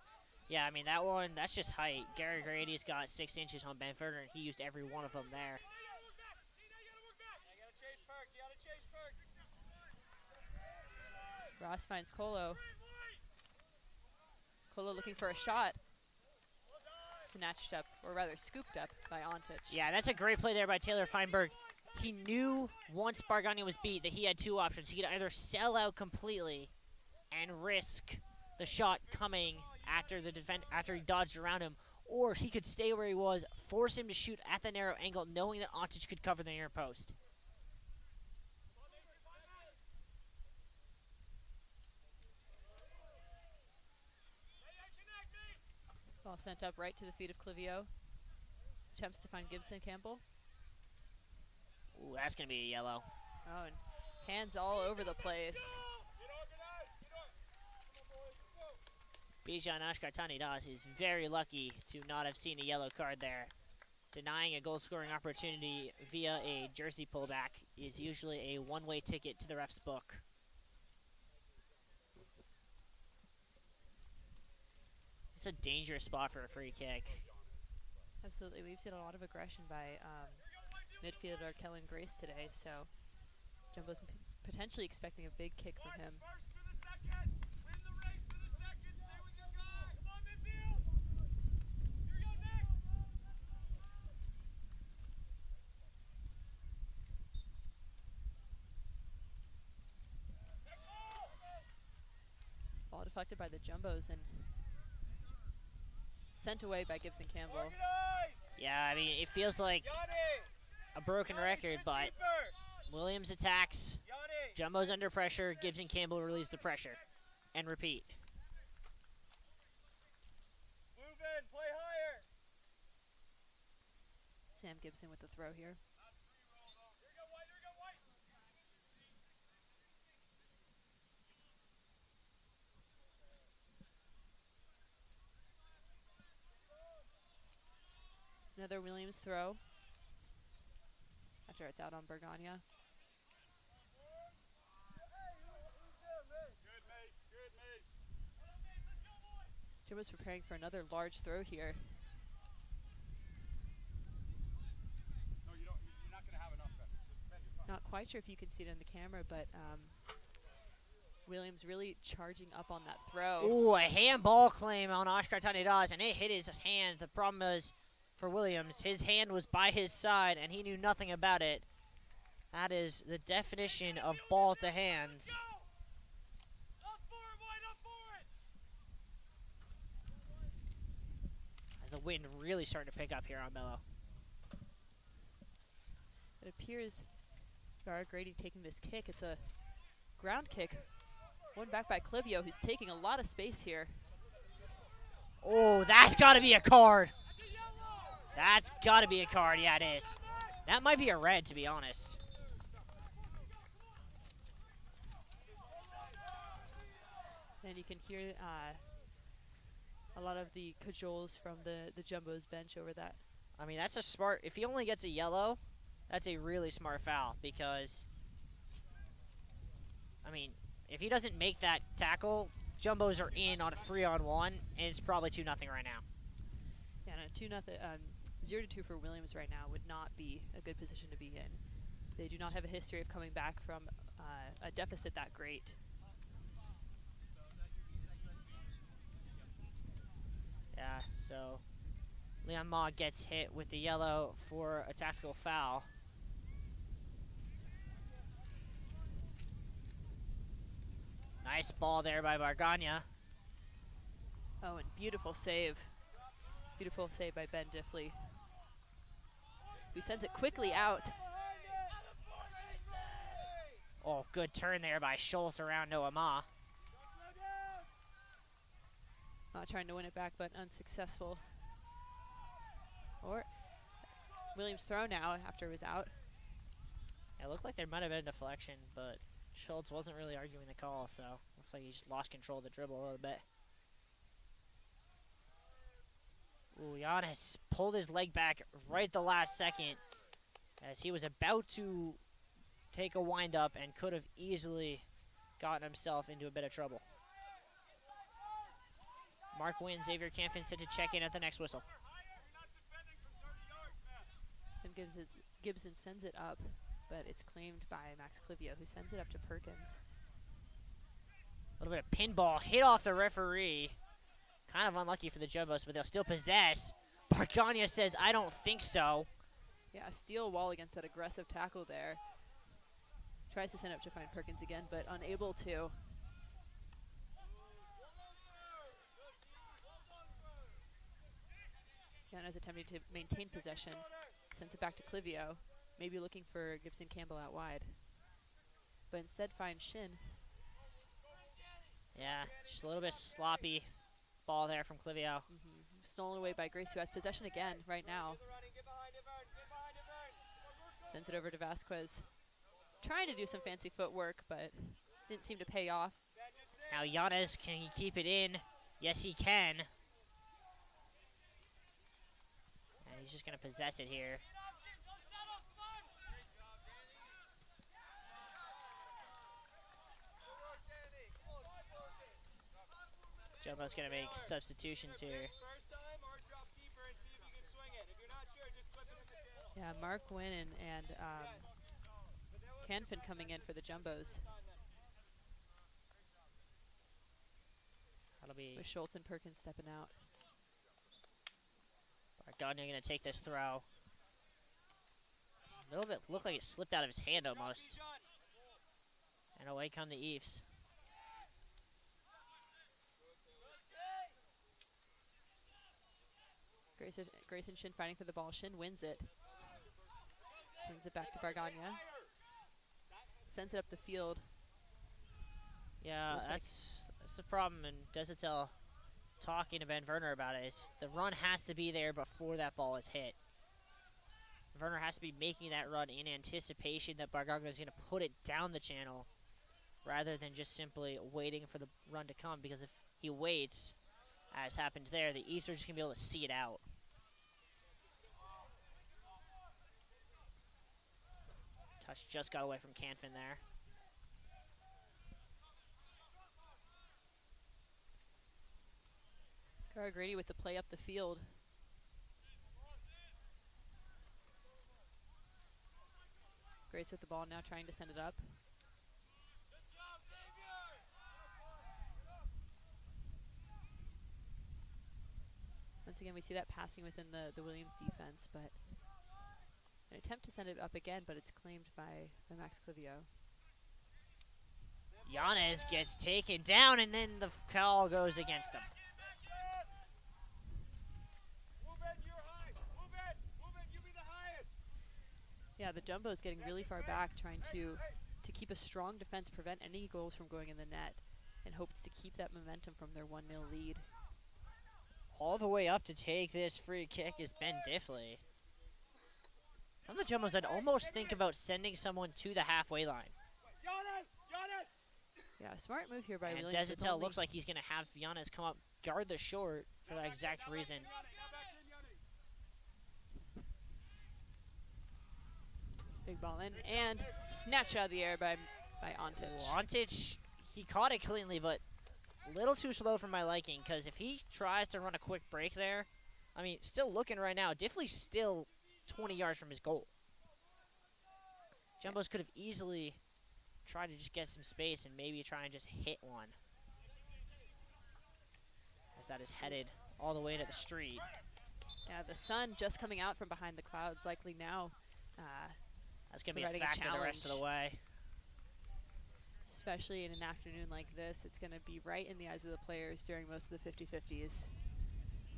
Yeah, I mean, that one, that's just height. Gary Grady's got 6 inches on Ben Ferner, and he used every one of them there. Ross finds Colo. Colo looking for a shot. Snatched up, or rather scooped up by Ontich. Yeah, that's a great play there by Taylor Feinberg. He knew once Bargani was beat that he had two options. He could either sell out completely and risk the shot coming after he dodged around him, or he could stay where he was, force him to shoot at the narrow angle, knowing that Ontich could cover the near post. Ball sent up right to the feet of Clivio. Attempts to find Gibson Campbell. Ooh, that's going to be a yellow. Oh, and hands all over the place. Bijan Ashkartani Das is very lucky to not have seen a yellow card there. Denying a goal-scoring opportunity via a jersey pullback is usually a one-way ticket to the ref's book. It's a dangerous spot for a free kick. Absolutely. We've seen a lot of aggression by midfielder Kellen Grace today, so Jumbo's potentially expecting a big kick from him. deflected by the Jumbos and sent away by Gibson Campbell. Organize! Yeah, I mean, it feels like Yanni! a broken record, but Williams attacks. Yanni! Jumbo's under pressure. Gibson Campbell relieves the pressure. And repeat. Move in, play higher! Sam Gibson with the throw here. Here you go, White, here you go, White! Another Williams throw after it's out on Bergagna. Good, Mace, good, Mace. Jumbos preparing for another large throw here. No, you're not going to have enough, Ben. Ben, you're fine. Not quite sure if you can see it on the camera, but Williams really charging up on that throw. Ooh, a handball claim on Oscar Tanidas, and it hit his hand. The problem was for Williams, his hand was by his side, and he knew nothing about it. That is the definition of ball to hands. Up for it, White, up for it! As the wind really starting to pick up here on Mello. It appears Gar Grady taking this kick. It's a ground kick. One back by Clivio, who's taking a lot of space here. Oh, that's got to be a card. That's got to be a card. Yeah, it is. That might be a red, to be honest. And you can hear a lot of the cajoles from the Jumbo's bench over that. I mean, that's a smart. If he only gets a yellow, that's a really smart foul because, I mean, if he doesn't make that tackle, Jumbos are in on a 3-on-1, and it's probably 2-0 right now. Yeah, no, 0-2 for Williams right now would not be a good position to be in. They do not have a history of coming back from a deficit that great. Yeah, so Leon Ma gets hit with the yellow for a tactical foul. Nice ball there by Bargagna. Oh, and beautiful save. Beautiful save by Ben Diffley, who sends it quickly out. Oh, good turn there by Schultz around Noah Ma. Not trying to win it back, but unsuccessful. Or Williams throw now after it was out. It looked like there might have been a deflection, but Schultz wasn't really arguing the call, so looks like he just lost control of the dribble a little bit. Ooh, Giannis pulled his leg back right at the last second as he was about to take a wind-up and could have easily gotten himself into a bit of trouble. Mark Wynn, Xavier Canfin said to check in at the next whistle. Sam Gibson sends it up, but it's claimed by Max Clivio, who sends it up to Perkins. A little bit of pinball hit off the referee. Kind of unlucky for the Jumbos, but they'll still possess. Bargagna says, I don't think so. Yeah, steel wall against that aggressive tackle there. Tries to send up to find Perkins again, but unable to. Giannis attempting to maintain possession. Sends it back to Clivio, maybe looking for Gibson Campbell out wide. But instead finds Shin. Yeah, just a little bit sloppy ball there from Clivio. Stolen away by Grace, who has possession again right now. Sends it over to Vasquez. Trying to do some fancy footwork, but didn't seem to pay off. Now Giannis, can he keep it in? Yes, he can. And he's just going to possess it here. Jumbo's going to make substitutions here. Yeah, Mark Wynn and Canfin coming in for the Jumbos. That'll be With Schultz and Perkins stepping out. Bargagna going to take this throw. A little bit looked like it slipped out of his hand almost. And away come the Eves. Grayson Shin fighting for the ball. Shin wins it. Sends it back to Barganya. Sends it up the field. Yeah, that's the problem, and Desitel talking to Ben Werner about it is the run has to be there before that ball is hit. Werner has to be making that run in anticipation that Barganga is going to put it down the channel rather than just simply waiting for the run to come, because if he waits, as happened there, the East are just going to be able to see it out. Touch just got away from Canfin there. Cara Grady with the play up the field. Grace with the ball now, trying to send it up. Once again, we see that passing within the Williams defense, but an attempt to send it up again, but it's claimed by Max Clivio. Yanez gets taken down, and then the call goes against him. Yeah, the Jumbo's getting really far back, trying to keep a strong defense, prevent any goals from going in the net, and hopes to keep that momentum from their 1-0 lead. All the way up to take this free kick is Ben Diffley. From the Jumbos, I'd almost think about sending someone to the halfway line. Yeah, smart move here by And Williams. Desitel looks like he's going to have Yanez come up, guard the short for that exact reason. Big ball in, and snatch out of the air by Ontic. Ontic, he caught it cleanly, but a little too slow for my liking, because if he tries to run a quick break there, I mean, still looking right now, Diffley's still 20 yards from his goal. Jumbos could have easily tried to just get some space and maybe try and just hit one, as that is headed all the way to the street. Yeah, the sun just coming out from behind the clouds, likely now. That's going to be a factor the rest of the way. Especially in an afternoon like this, it's going to be right in the eyes of the players during most of the 50-50s.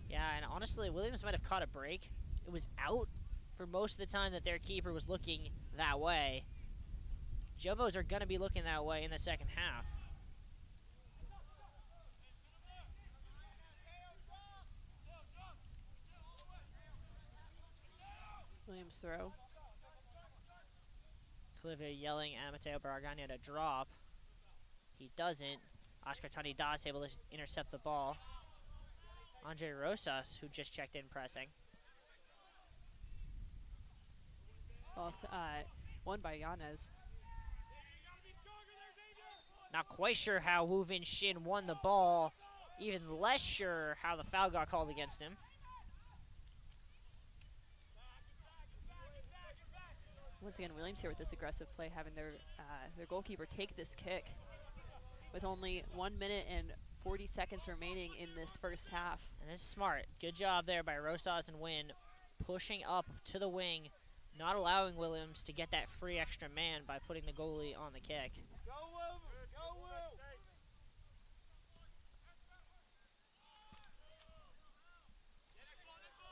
Yeah, and honestly, Williams might have caught a break. It was out for most of the time that their keeper was looking that way. Jumbos are going to be looking that way in the second half. Williams throw. Clivia yelling at Mateo Baragana to drop. He doesn't. Oscar Tanidas able to intercept the ball. Andre Rosas, who just checked in, pressing. Also, won by Yanez. Not quite sure how Wu Vin Shin won the ball. Even less sure how the foul got called against him. Once again, Williams here with this aggressive play, having their goalkeeper take this kick with only 1 minute and 40 seconds remaining in this first half. And this is smart. Good job there by Rosas and Wynn, pushing up to the wing, not allowing Williams to get that free extra man by putting the goalie on the kick. Go, Will! Go, Will!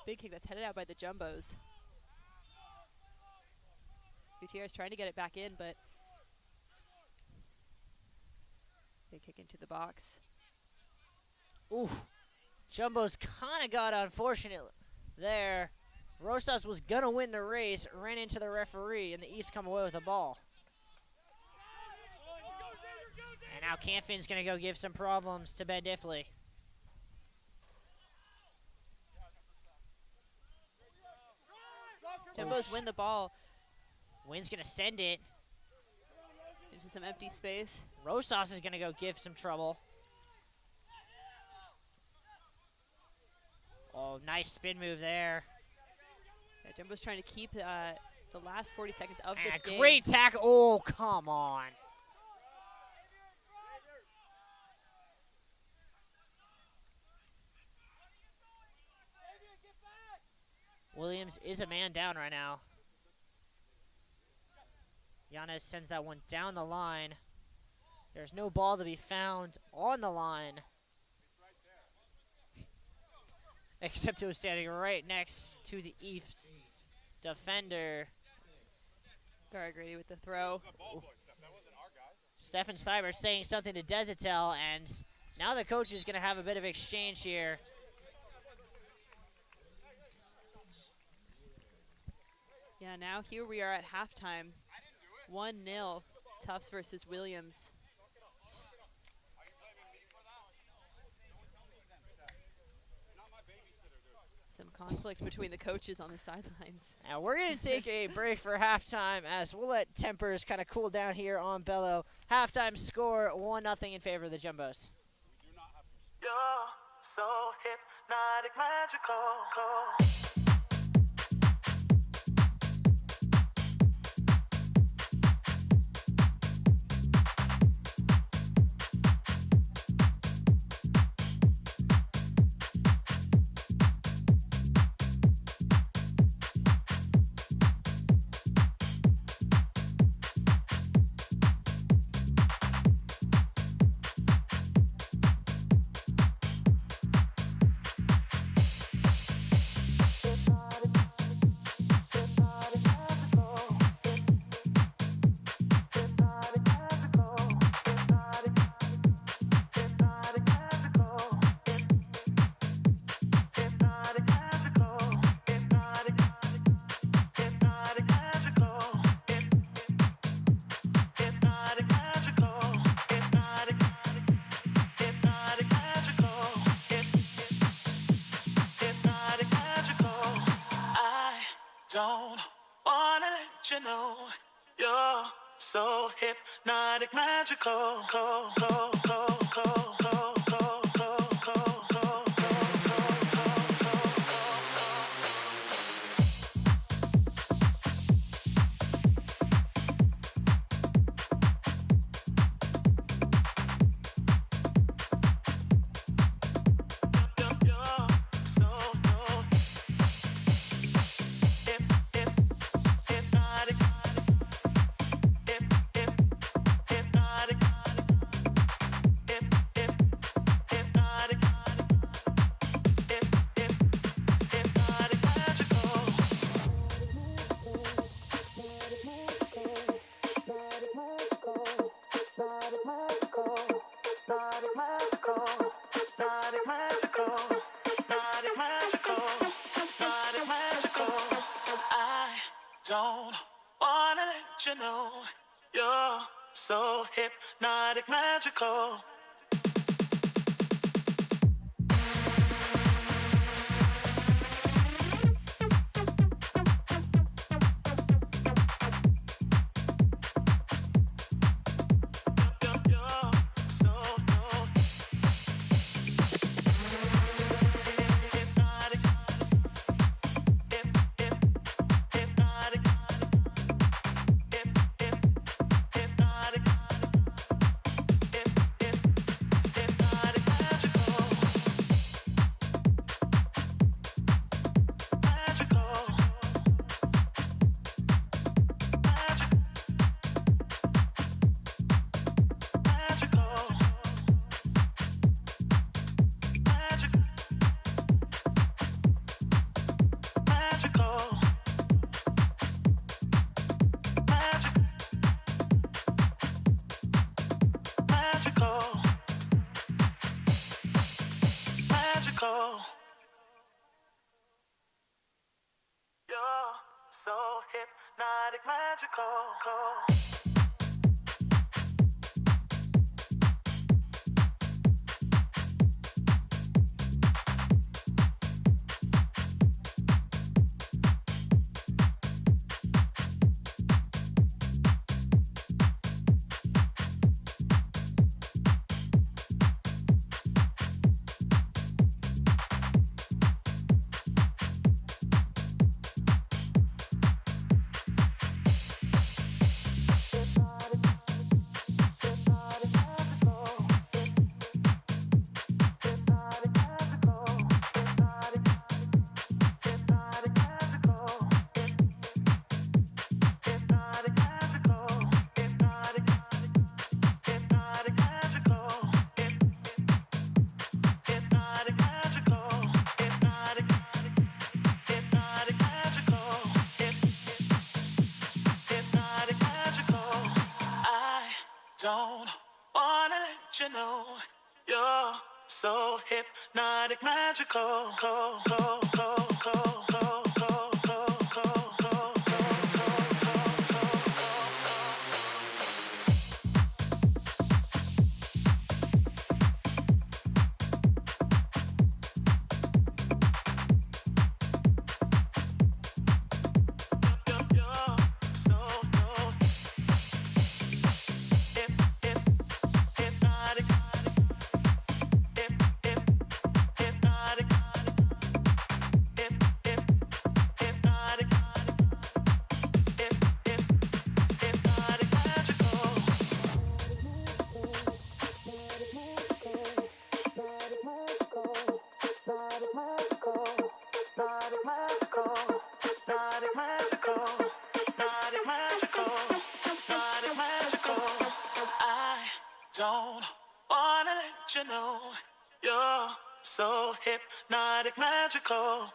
Big kick that's headed out by the Jumbos. Gutierrez trying to get it back in, but big kick into the box. Ooh, Jumbo's kind of got unfortunate there. Rosas was going to win the race, ran into the referee, and the East come away with the ball. And now Canfin's going to go give some problems to Ben Diffley. Jumbos win the ball Wynn's going to send it. into some empty space. Rosas is going to go give some trouble. Oh, nice spin move there. Yeah, Jumbo's trying to keep the last 40 seconds of this And game. great tackle. Oh, come on. Williams is a man down right now. Yanez sends that one down the line. There's no ball to be found on the line. except it was standing right next to the East defender. Gargrady with the throw. Stefan Cyber saying something to Desatel, and now the coach is going to have a bit of exchange here. Yeah, now here we are at halftime. 1-0, Tufts versus Williams. Some conflict between the coaches on the sidelines. Now we're going to take a break for halftime as we'll let tempers kind of cool down here on Bello. Halftime score 1-0 in favor of the Jumbos. You're so hypnotic, magical. Don't wanna let you know you're so hypnotic, magical. Don't wanna let you know you're so hypnotic, magical. You're so hypnotic, magical. don't wanna let you know you're so hypnotic, magical. Don't wanna let you know you're so hypnotic, magical.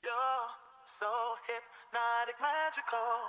You're so hypnotic, magical.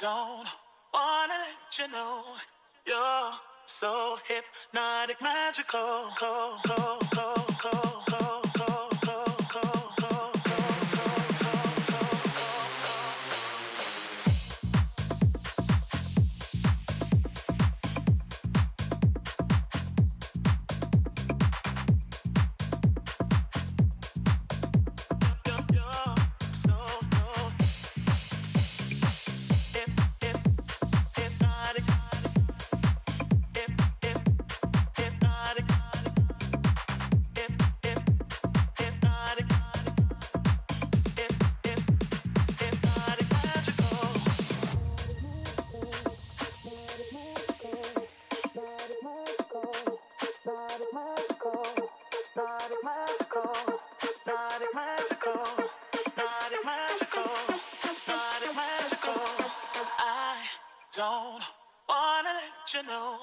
Don't wanna let you know you're so hypnotic, magical. Don't wanna let you know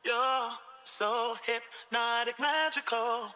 you're so hypnotic, magical.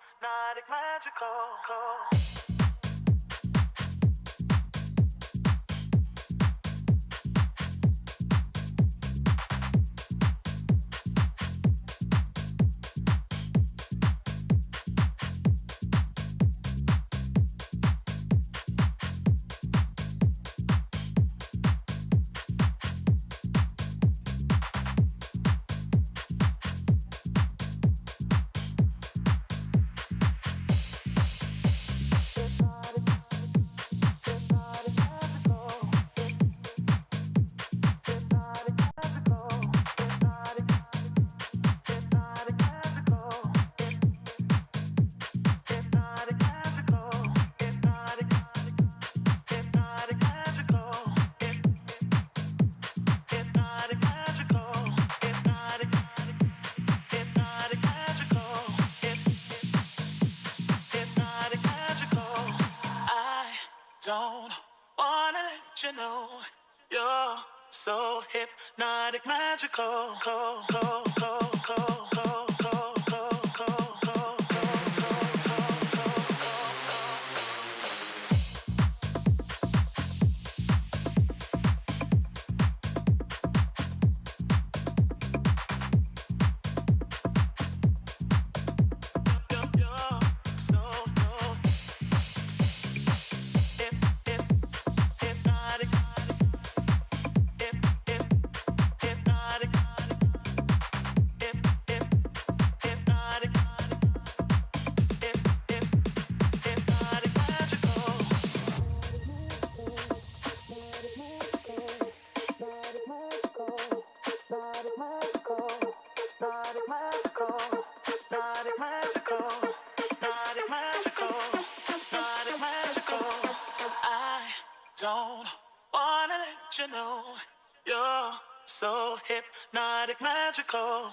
hypnotic, magical. Don't wanna let you know you're so hypnotic, magical. Don't wanna let you know you're so hypnotic, magical.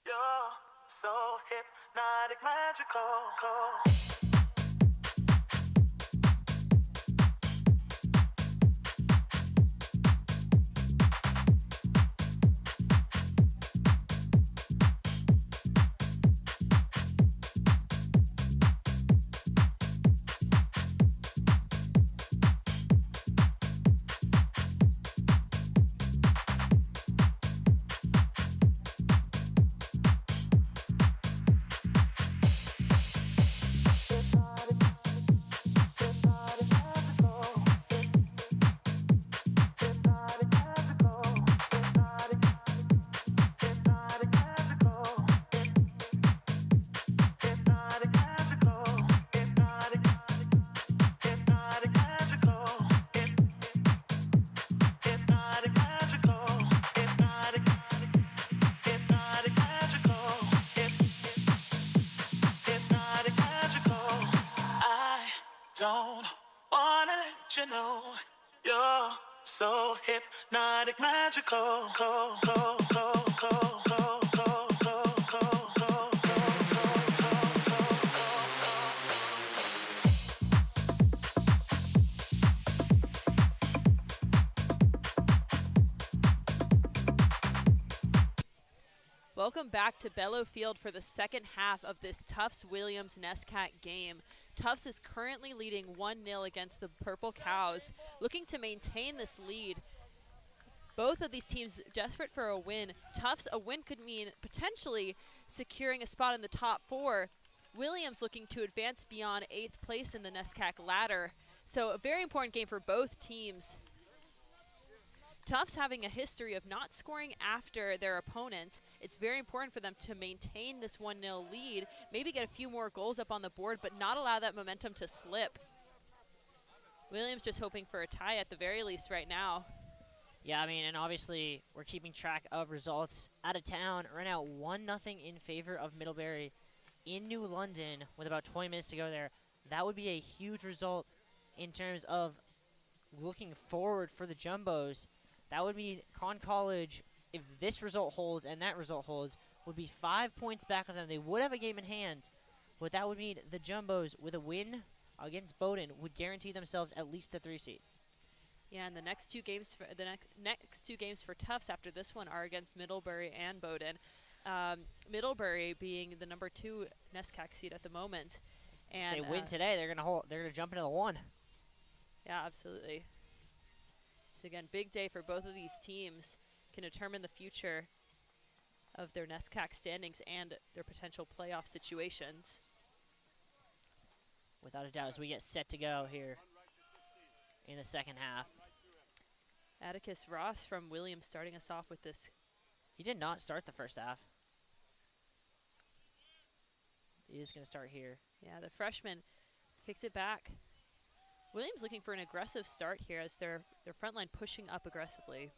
You're so hypnotic, magical. Don't wanna let you know you're so hypnotic, magical. Welcome back to Bellow Field for the second half of this Tufts-Williams NESCAC game. Tufts is currently leading 1-0 against the Purple Cows, looking to maintain this lead. Both of these teams desperate for a win. Tufts, a win could mean potentially securing a spot in the top 4. Williams looking to advance beyond 8th place in the NESCAC ladder. So a very important game for both teams. Tufts having a history of not scoring after their opponents. It's very important for them to maintain this 1-0 lead, maybe get a few more goals up on the board, but not allow that momentum to slip. Williams just hoping for a tie at the very least right now. Yeah, I mean, and obviously we're keeping track of results out of town. Right now, 1-0 in favor of Middlebury in New London with about 20 minutes to go there. That would be a huge result in terms of looking forward for the Jumbos. That would mean Con College, if this result holds and that result holds, would be 5 points back of them. They would have a game in hand, but that would mean the Jumbos, with a win against Bowdoin, would guarantee themselves at least the 3 seed. Yeah, and the next two games for Tufts after this one are against Middlebury and Bowdoin. Middlebury being the number 2 NESCAC seed at the moment, and if they win today, they're gonna jump into the 1. Yeah, absolutely. So again, big day for both of these teams. Can determine the future of their NESCAC standings and their potential playoff situations. Without a doubt, as we get set to go here in the second half. Atticus Ross from Williams starting us off with this. He did not start the first half. He is going to start here. Yeah, the freshman kicks it back. Williams looking for an aggressive start here as their front line pushing up aggressively.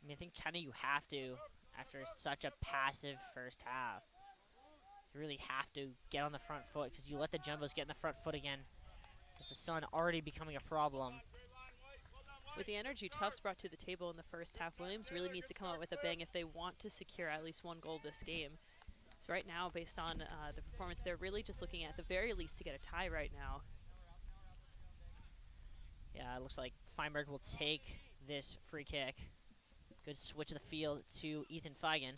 I mean, I think kind of you have to, after such a passive first half. You really have to get on the front foot because you let the Jumbos get in the front foot again. With the sun already becoming a problem. With the energy Tufts brought to the table in the first half, Williams really needs to come out with a bang if they want to secure at least 1 goal this game. So right now, based on the performance, they're really just looking at the very least to get a tie right now. Yeah, it looks like Feinberg will take this free kick. Good switch of the field to Ethan Feigen,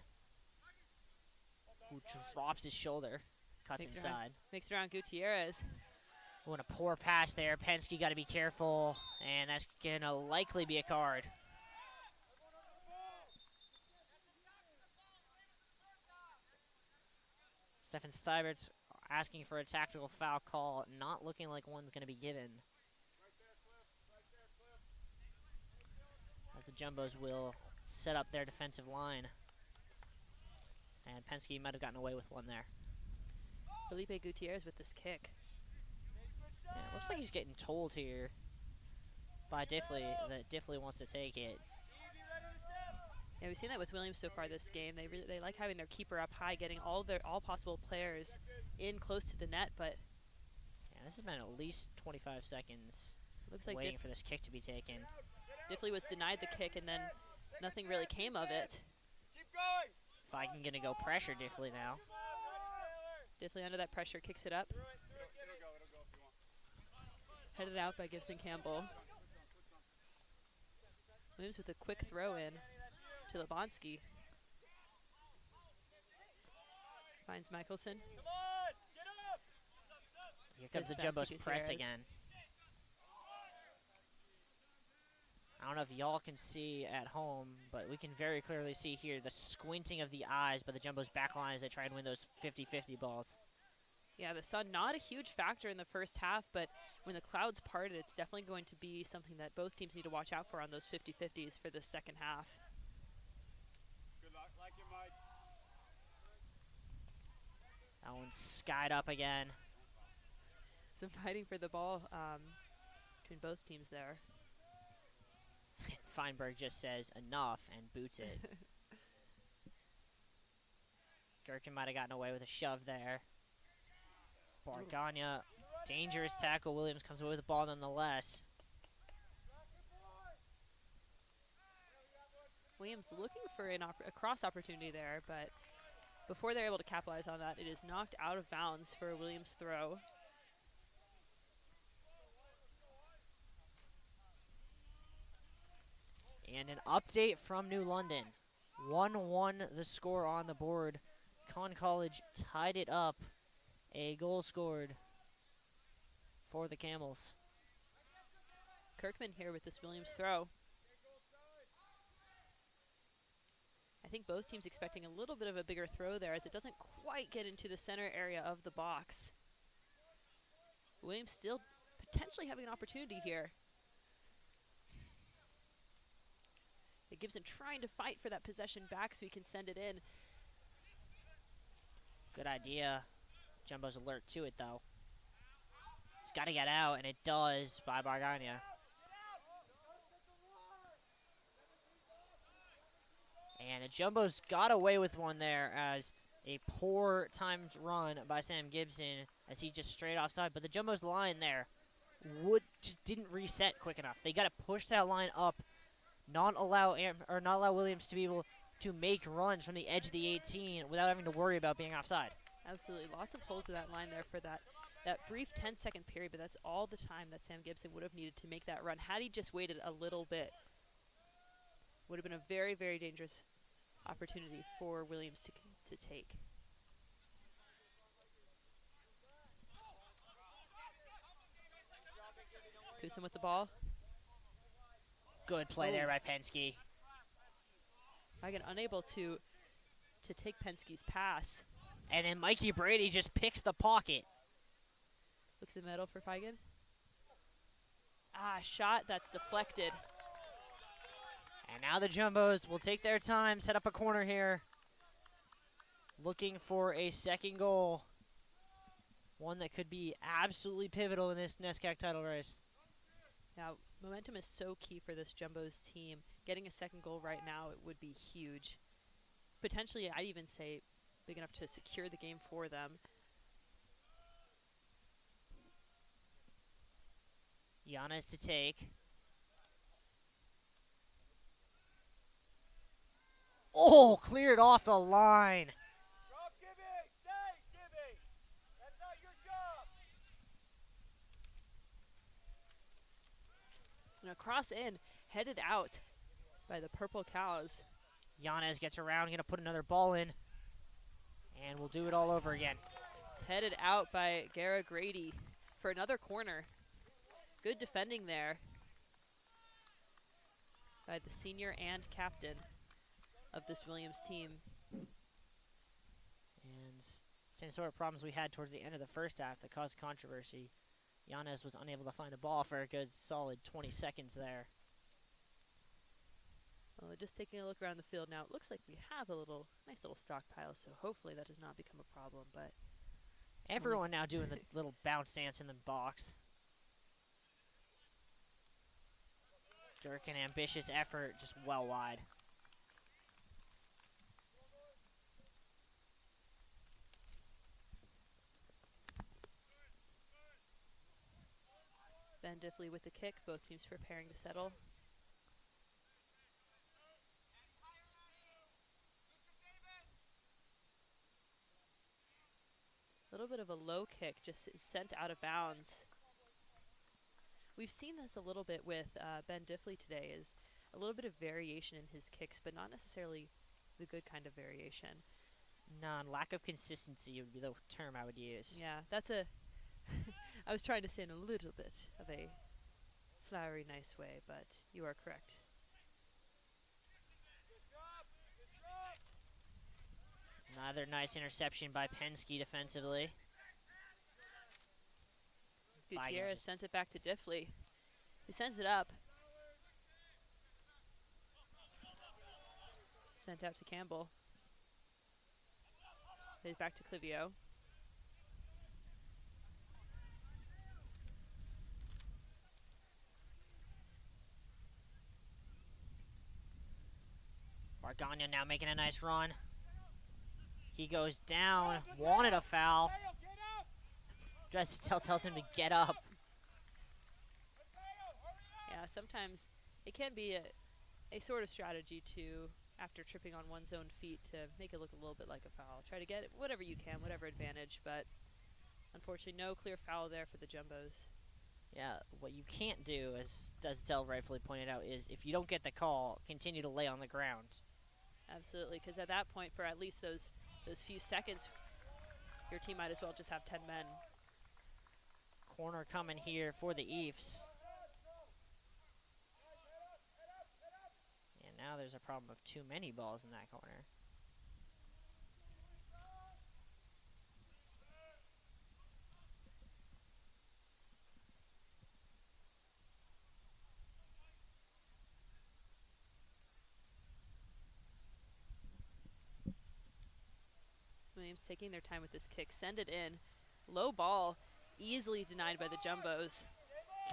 who drops his shoulder, cuts inside. Makes it around Gutierrez. Oh, and a poor pass there. Penske got to be careful, and that's going to likely be a card. Stefan Steibert's asking for a tactical foul call, not looking like one's going to be given. As the Jumbos will set up their defensive line. And Penske might have gotten away with one there. Felipe Gutierrez with this kick. Yeah, it looks like he's getting told here by Diffley that Diffley wants to take it. Yeah, we've seen that with Williams so far this game. They like having their keeper up high, getting all possible players in close to the net, but yeah, this has been at least 25 seconds. Looks like waiting for this kick to be taken. Diffley was denied the kick, and then nothing really came of it. Keep going. Feigen gonna go pressure Diffley now. Diffley under that pressure kicks it up. Headed out by Gibson Campbell. Williams with a quick throw in to Lebonsky. Finds Michelson. Come on, get up. Here comes the Gets back to Jumbos press Gutierrez. again. I don't know if y'all can see at home, but we can very clearly see here the squinting of the eyes by the Jumbos back line as they try and win those 50-50 balls. Yeah, the sun not a huge factor in the first half, but when the clouds parted, it's definitely going to be something that both teams need to watch out for on those 50-50s for the second half. Good luck, like you might. That one's skied up again. Some fighting for the ball between both teams there. Feinberg just says enough and boots it. Gherkin might have gotten away with a shove there. Bargania, dangerous tackle. Williams comes away with the ball nonetheless. Williams looking for a cross opportunity there, but before they're able to capitalize on that, it is knocked out of bounds for a Williams throw. And an update from New London. 1-1 the score on the board. Con College tied it up. A goal scored for the Camels. Kirkman here with this Williams throw. think both teams expecting a little bit of a bigger throw there, as it doesn't quite get into the center area of the box. Williams still potentially having an opportunity here. Gibson trying to fight for that possession back so he can send it in. Good idea. Jumbo's alert to it, though. It's got to get out, and it does by Bargania. And the Jumbos got away with one there as a poor timed run by Sam Gibson as he just straight offside. But the Jumbos line there just didn't reset quick enough. They got to push that line up, not allow Williams to be able to make runs from the edge of the 18 without having to worry about being offside. Absolutely. Lots of holes in that line there for that brief 10-second period, but that's all the time that Sam Gibson would have needed to make that run. Had he just waited a little bit, would have been a very, very dangerous opportunity for Williams to take. Kusin with the ball. Good play there by Penske. Again, unable to take Penske's pass. And then Mikey Brady just picks the pocket. Looks in the middle for Feigen. Shot that's deflected. And now the Jumbos will take their time, set up a corner here. Looking for a second goal. One that could be absolutely pivotal in this NESCAC title race. Now, momentum is so key for this Jumbos team. Getting a second goal right now, it would be huge. Potentially, I'd even say big enough to secure the game for them. Giannis to take. Oh, cleared off the line. Drop Gibby! Stay, Gibby! That's not your job! And a cross in, headed out by the Purple Cows. Giannis gets around, going to put another ball in. And we'll do it all over again. It's headed out by Gara Grady for another corner. Good defending there by the senior and captain of this Williams team. And same sort of problems we had towards the end of the first half that caused controversy. Giannis was unable to find a ball for a good solid 20 seconds there. Well, just taking a look around the field now, it looks like we have a nice little stockpile, so hopefully that does not become a problem. But everyone now doing the little bounce dance in the box. Dirk, an ambitious effort, just well wide. Ben Diffley with the kick, both teams preparing to settle. A little bit of a low kick, just sent out of bounds. We've seen this a little bit with Ben Diffley today, is a little bit of variation in his kicks, but not necessarily the good kind of variation. None. Lack of consistency would be the term I would use. Yeah, that's a... I was trying to say in a little bit of a flowery, nice way, but you are correct. Another nice interception by Penske defensively. Gutierrez sends it back to Diffley, who sends it up. Sent out to Campbell. He's back to Clivio. Bargania now making a nice run. He goes down, wanted a foul. Tells him to get up. Yeah, sometimes it can be a sort of strategy to, after tripping on one's own feet, to make it look a little bit like a foul. Try to get it, whatever you can, whatever advantage, but unfortunately no clear foul there for the Jumbos. Yeah, what you can't do, as Destel rightfully pointed out, is if you don't get the call, continue to lay on the ground. Absolutely, because at that point, for at least those few seconds, your team might as well just have 10 men. Corner coming here for the Eefs. And now now there's a problem of too many balls in that corner. Williams taking their time with this kick. Send it in. Low ball. Easily denied by the Jumbos.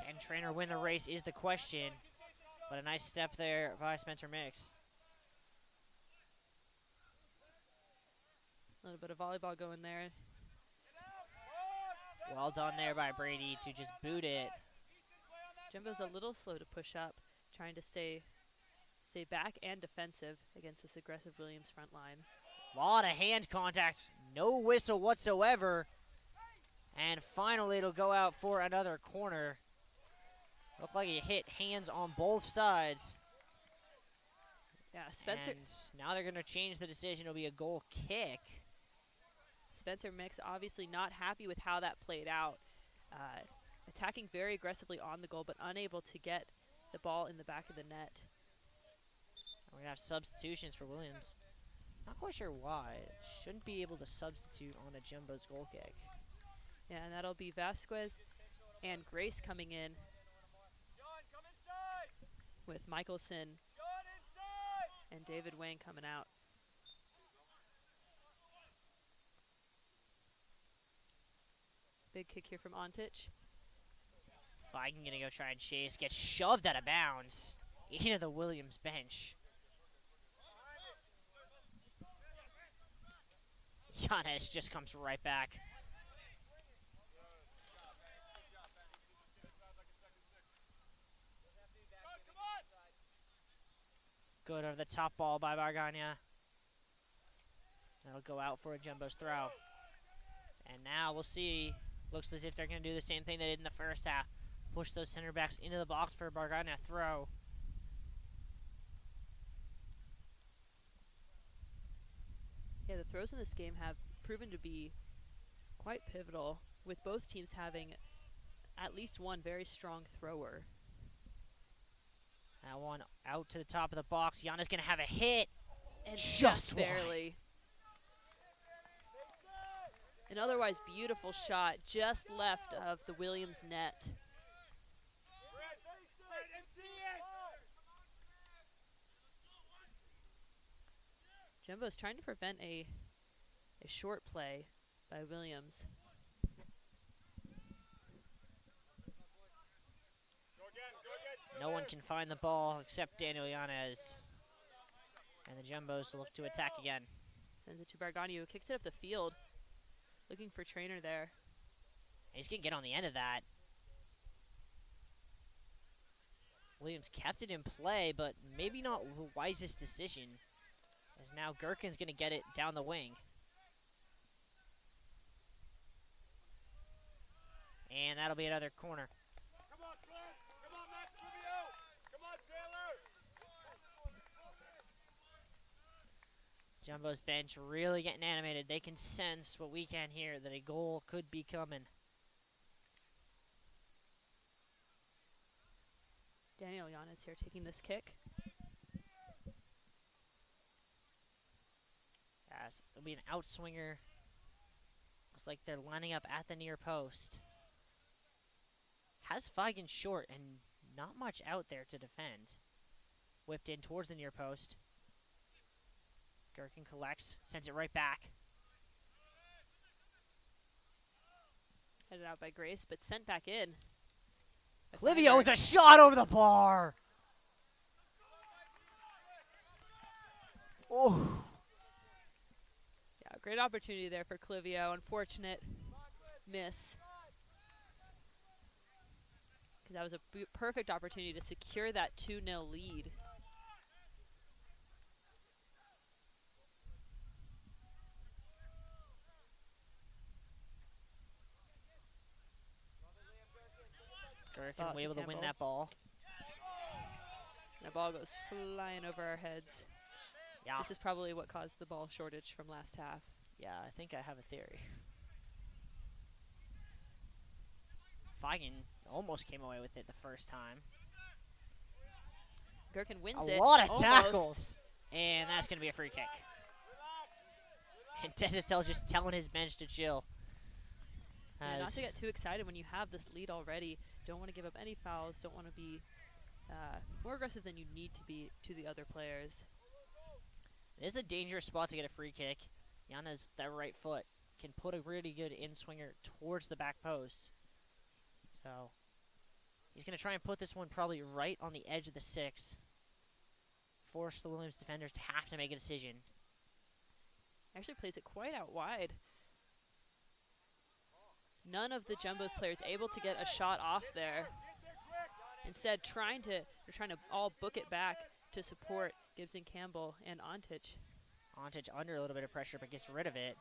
Can Trainer win the race is the question. But a nice step there by Spencer Mix. A little bit of volleyball going there. Well done there by Brady to just boot it. Jumbo's a little slow to push up, trying to stay back and defensive against this aggressive Williams front line. Lot of hand contact, no whistle whatsoever. And finally it'll go out for another corner. Looked like it hit hands on both sides. Yeah, Spencer. And now they're going to change the decision. It'll be a goal kick. Spencer Mix obviously not happy with how that played out. Attacking very aggressively on the goal, but unable to get the ball in the back of the net. We're going to have substitutions for Williams. Not quite sure why. Shouldn't be able to substitute on a Jumbo's goal kick. Yeah, and that'll be Vasquez and Grace coming in with Michelson and David Wayne coming out. Big kick here from Ontich. Viking gonna go try and chase. Gets shoved out of bounds into the Williams bench. Giannis just comes right back. Good over the top ball by Bargania. That'll go out for a Jumbo's throw. And now we'll see. Looks as if they're going to do the same thing they did in the first half. Push those center backs into the box for a Bargania throw. Yeah, the throws in this game have proven to be quite pivotal, with both teams having at least one very strong thrower. That one out to the top of the box. Gianna's going to have a hit. And just barely. An otherwise beautiful shot just left of the Williams net. Jumbo's trying to prevent a short play by Williams. No one can find the ball except Daniel Yanez. And the Jumbos will look to attack again. Sends it to Bargani, who kicks it up the field. Looking for Trainer there. He's going to get on the end of that. Williams kept it in play, but maybe not the wisest decision. As now Gherkin's going to get it down the wing. And that'll be another corner. Come on, Clint. Come on, Max Rubio. Come on, Taylor. Jumbo's bench really getting animated. They can sense what we can here, that a goal could be coming. Daniel Yanez here taking this kick. Yes, it'll be an outswinger. Looks like they're lining up at the near post. Has Feigen short and not much out there to defend. Whipped in towards the near post. Gherkin collects, sends it right back. Headed out by Grace, but sent back in. Clivio with a shot over the bar. Oh. Yeah, great opportunity there for Clivio. Unfortunate miss. Because that was a perfect opportunity to secure that 2-0 lead. Gherkin will be able to win that ball. And the ball goes flying over our heads. Yeah. This is probably what caused the ball shortage from last half. Yeah, I think I have a theory. Feigen almost came away with it the first time. Gherkin wins A it. lot of almost. tackles. And that's going to be a free kick. And Desistel just telling his bench to chill. Yeah, not to get too excited when you have this lead already. Don't want to give up any fouls. Don't want to be more aggressive than you need to be to the other players. It is a dangerous spot to get a free kick. Yana's that right foot can put a really good in-swinger towards the back post. So he's going to try and put this one probably right on the edge of the 6. Force the Williams defenders to have to make a decision. Actually plays it quite out wide. None of the Jumbo's players able to get a shot off there. Instead, they're trying to all book it back to support Gibson Campbell and Ontich. Ontich under a little bit of pressure, but gets rid of it.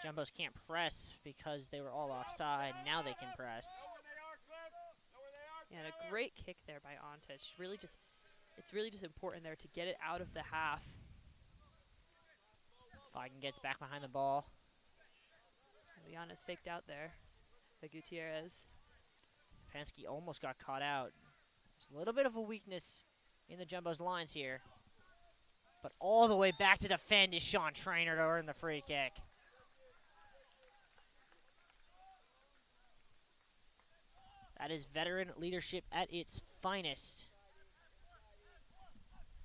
Jumbos can't press because they were all offside. Now they can press. Yeah, and a great kick there by Ontich. It's really just important there to get it out of the half. Feigen gets back behind the ball. Liana's faked out there by Gutierrez. Pansky almost got caught out. There's a little bit of a weakness in the Jumbo's lines here. But all the way back to defend is Sean Trainer to earn the free kick. That is veteran leadership at its finest.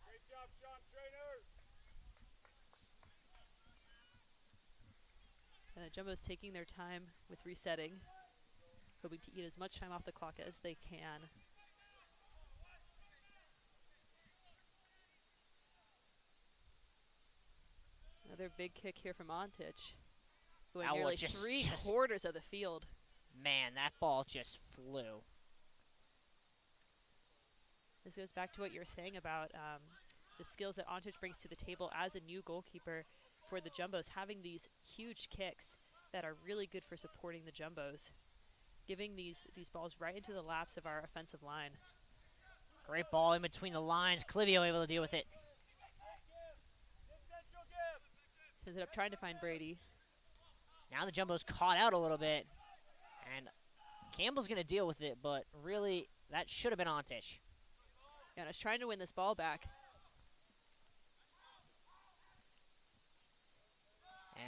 Great job, Sean Trainer. And the Jumbo's taking their time with resetting, hoping to eat as much time off the clock as they can. Another big kick here from Ontich, going Owl nearly just- three-quarters of the field. Man, that ball just flew. This goes back to what you were saying about the skills that Ontich brings to the table as a new goalkeeper for the Jumbos, having these huge kicks that are really good for supporting the Jumbos, giving these balls right into the laps of our offensive line. Great ball in between the lines. Clivio able to deal with it. Ended up trying to find Brady. Now the Jumbo's caught out a little bit. And Campbell's going to deal with it, but really, that should have been Ontich. Yeah, and I was trying to win this ball back.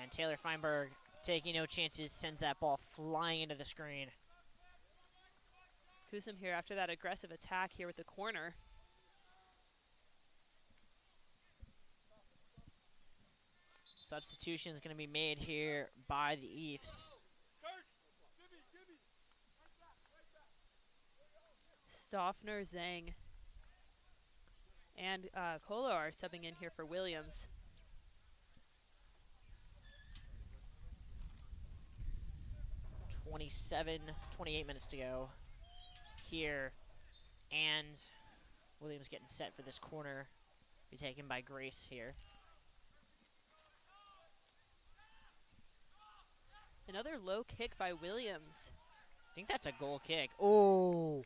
And Taylor Feinberg, taking no chances, sends that ball flying into the screen. Kusum here after that aggressive attack here with the corner. Substitution is going to be made here by the Eefs. Stoffner, Zhang, and Kolo are subbing in here for Williams. .28 minutes to go here. And Williams getting set for this corner. Be taken by Grace here. Another low kick by Williams. I think that's a goal kick. Oh.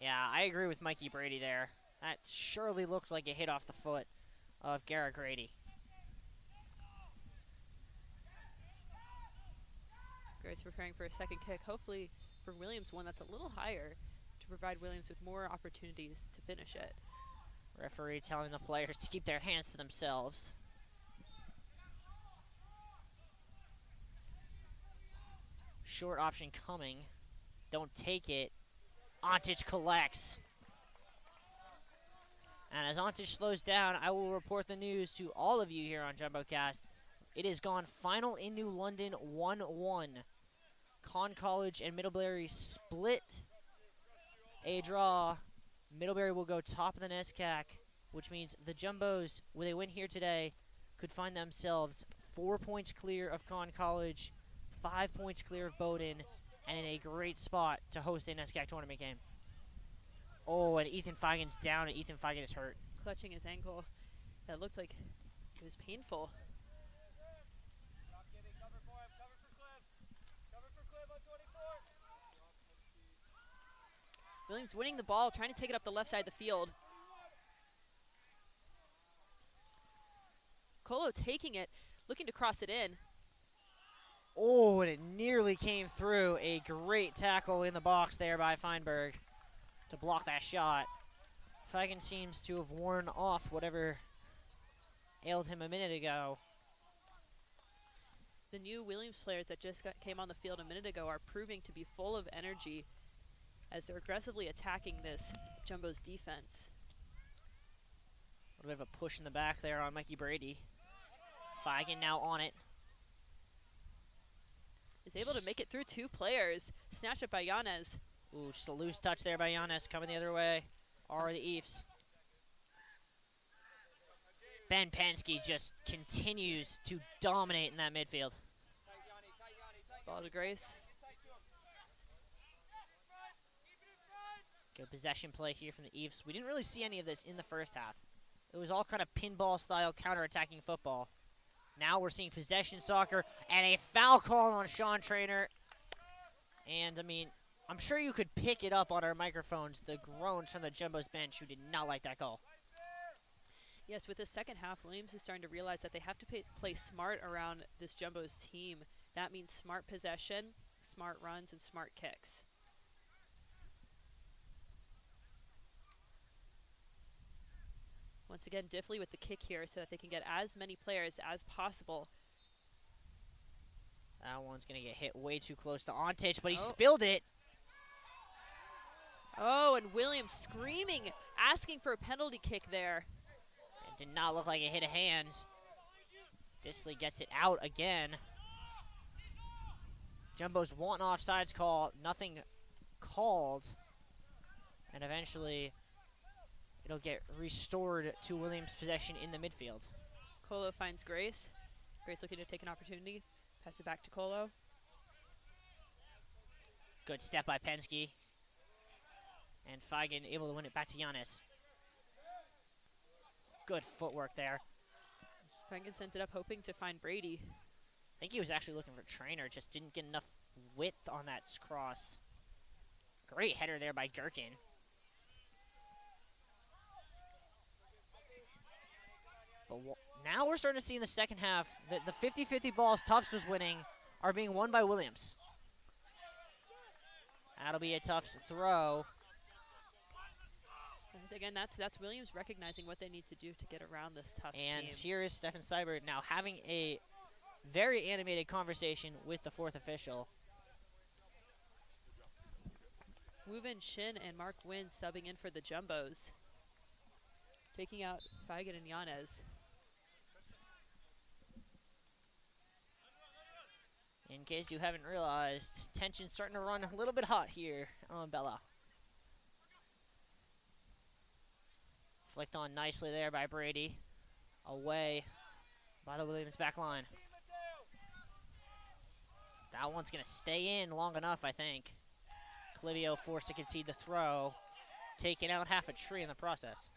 Yeah, I agree with Mikey Brady there. That surely looked like it hit off the foot of Garrett Grady. Grace preparing for a second kick, hopefully for Williams, one that's a little higher to provide Williams with more opportunities to finish it. Referee telling the players to keep their hands to themselves. Short option coming. Don't take it. Ontich collects. And as Ontich slows down, I will report the news to all of you here on JumboCast. It is gone final in New London, 1-1. Conn College and Middlebury split a draw. Middlebury will go top of the NESCAC, which means the Jumbos, when they win here today, could find themselves 4 points clear of Conn College, 5 points clear of Bowdoin, and in a great spot to host a NESCAC tournament game. Oh, and Ethan Feigen's down, and Ethan Feigen is hurt. Clutching his ankle. That looked like it was painful. Cover for him. Cover for Cliff. Cover for Cliff on 24. Williams winning the ball, trying to take it up the left side of the field. Kolo taking it, looking to cross it in. Oh, and it nearly came through. A great tackle in the box there by Feinberg to block that shot. Feigen seems to have worn off whatever ailed him a minute ago. The new Williams players that just came on the field a minute ago are proving to be full of energy as they're aggressively attacking this Jumbo's defense. A little bit of a push in the back there on Mikey Brady. Feigen now on it. Is able to make it through 2 players. Snatched up by Yanez. Ooh, just a loose touch there by Yanez. Coming the other way are the Eves. Ben Pensky just continues to dominate in that midfield. Ball to Grace. Good possession play here from the Eves. We didn't really see any of this in the first half. It was all kind of pinball-style counter-attacking football. Now we're seeing possession soccer and a foul call on Sean Trainer. And, I mean, I'm sure you could pick it up on our microphones, the groans from the Jumbo's bench who did not like that call. Yes, with the second half, Williams is starting to realize that they have to play smart around this Jumbo's team. That means smart possession, smart runs, and smart kicks. Once again, Diffley with the kick here so that they can get as many players as possible. That one's going to get hit way too close to Ontich, but he spilled it. Oh, and Williams screaming, asking for a penalty kick there. It did not look like it hit a hand. Disley gets it out again. Jumbo's want offsides call, nothing called. And eventually it'll get restored to Williams' possession in the midfield. Colo finds Grace. Grace looking to take an opportunity. Pass it back to Colo. Good step by Pensky. And Feigen able to win it back to Yanez. Good footwork there. Feigen sends it up hoping to find Brady. I think he was actually looking for Trainer, just didn't get enough width on that cross. Great header there by Gherkin. But now we're starting to see in the second half that the 50-50 balls Tufts was winning are being won by Williams. That'll be a Tufts throw. And again, that's Williams recognizing what they need to do to get around this Tufts And team. here is Stefan Seibert now having a very animated conversation with the fourth official. Wu-Bin Shin and Mark Wynn subbing in for the Jumbos. Taking out Feigen and Yanez. In case you haven't realized, tension's starting to run a little bit hot here on Bella. Flicked on nicely there by Brady. Away by the Williams back line. That one's going to stay in long enough, I think. Clivio forced to concede the throw, taking out half a tree in the process.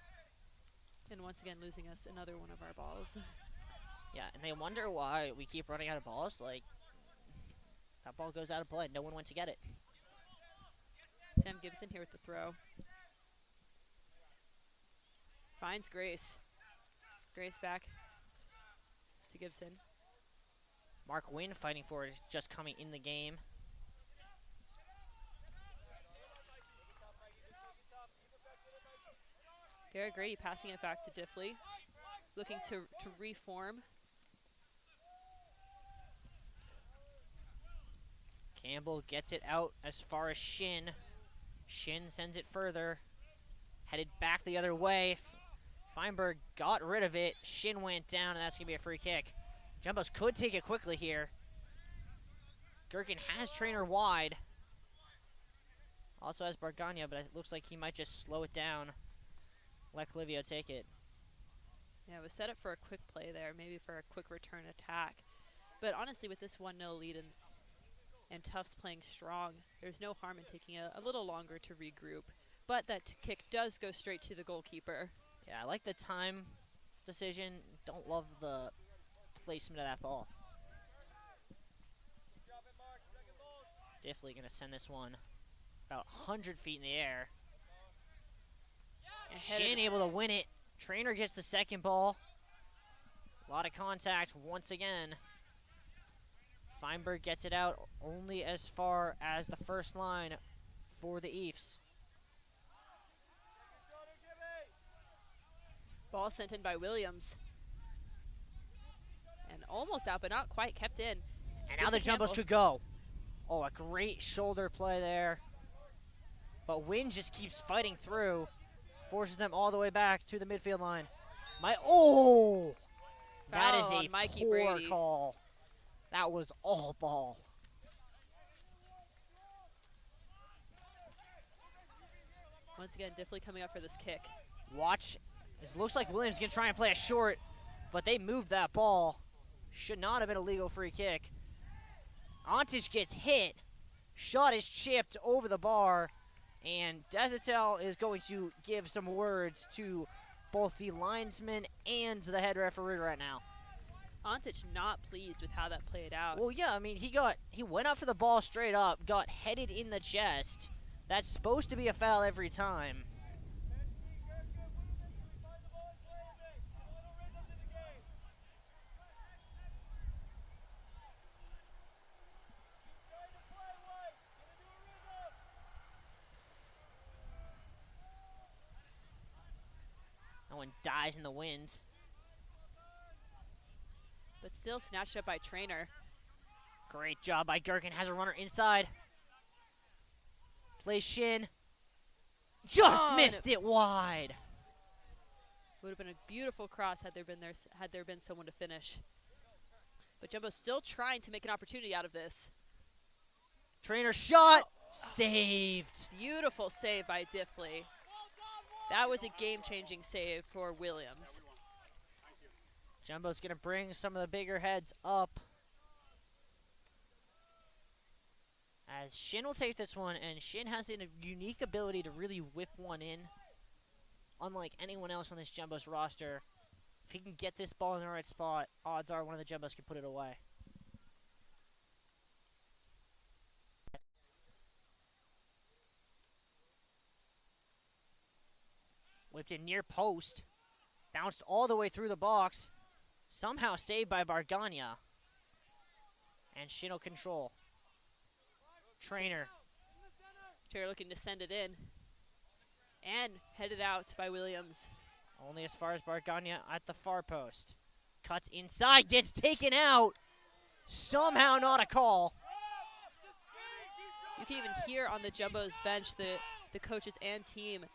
And once again losing us another one of our balls. Yeah, and they wonder why we keep running out of balls. Like, that ball goes out of play. No one went to get it. Sam Gibson here with the throw. Finds Grace. Grace back to Gibson. Mark Wynn fighting for it is just coming in the game. Garrett Grady passing it back to Diffley. Looking to reform. Campbell gets it out as far as Shin. Shin sends it further. Headed back the other way. Feinberg got rid of it. Shin went down, and that's going to be a free kick. Jumbos could take it quickly here. Gherkin has Trainer wide. Also has Bargania, but it looks like he might just slow it down. Let Clivio take it. Yeah, it was set up for a quick play there, maybe for a quick return attack. But honestly, with this 1-0 lead and Tufts playing strong, there's no harm in taking a little longer to regroup. But that kick does go straight to the goalkeeper. Yeah, I like the time decision. Don't love the placement of that ball. Diffley going to send this one about 100 feet in the air. Shin able to win it. Trainer gets the second ball. A lot of contact once again. Feinberg gets it out only as far as the first line for the Eves. Ball sent in by Williams. And almost out, but not quite, kept in. And now the Jumbos could go. Oh, a great shoulder play there. But Wynn just keeps fighting through. Forces them all the way back to the midfield line. That is Foul a on Mikey poor Brady. call. That was all ball. Once again, Diffley coming up for this kick. Watch. It looks like Williams going to try and play a short, but they moved that ball. Should not have been a legal free kick. Ontic gets hit. Shot is chipped over the bar, and Desatel is going to give some words to both the linesman and the head referee right now. Ontic not pleased with how that played out. Well, yeah, I mean, he went up for the ball straight up, got headed in the chest. That's supposed to be a foul every time. No one dies in the wind. But still snatched up by Trainer. Great job by Gherkin. Has a runner inside. Plays shin. Just missed it wide. Would have been a beautiful cross had there been someone to finish. But Jumbo's still trying to make an opportunity out of this. Trainer shot. Saved. Beautiful save by Diffley. That was a game-changing save for Williams. Jumbo's going to bring some of the bigger heads up. As Shin will take this one, and Shin has a unique ability to really whip one in. Unlike anyone else on this Jumbo's roster, if he can get this ball in the right spot, odds are one of the Jumbos can put it away. Whipped in near post. Bounced all the way through the box. Somehow saved by Bargania. And Shin will control. Trainer. Trainer looking to send it in. And headed out by Williams. Only as far as Bargania at the far post. Cuts inside, gets taken out. Somehow not a call. You can even hear on the Jumbo's bench the coaches and team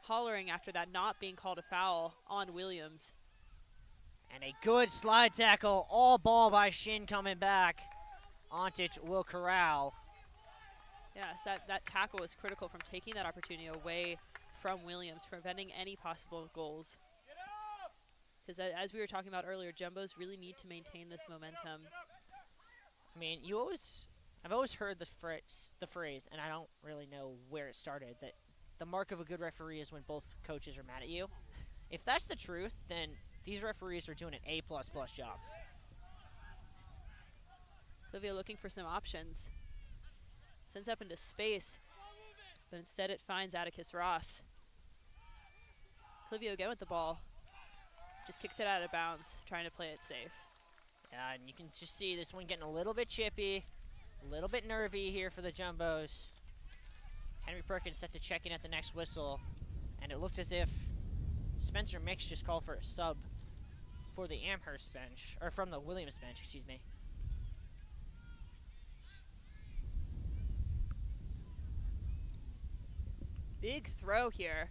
hollering after that not being called a foul on Williams. And a good slide tackle, all ball by Shin coming back. Ontic will corral. Yes, that tackle was critical from taking that opportunity away from Williams, preventing any possible goals. Because as we were talking about earlier, Jumbos really need to maintain this momentum. I mean, I've always heard the phrase, and I don't really know where it started, that the mark of a good referee is when both coaches are mad at you. If that's the truth, then these referees are doing an A++ job. Clivio looking for some options. Sends up into space, but instead it finds Atticus Ross. Clivio again with the ball. Just kicks it out of bounds, trying to play it safe. Yeah, and you can just see this one getting a little bit chippy, a little bit nervy here for the Jumbos. Henry Perkins set to check in at the next whistle, and it looked as if Spencer Mix just called for a sub for the Amherst bench, or from the Williams bench, excuse me. Big throw here.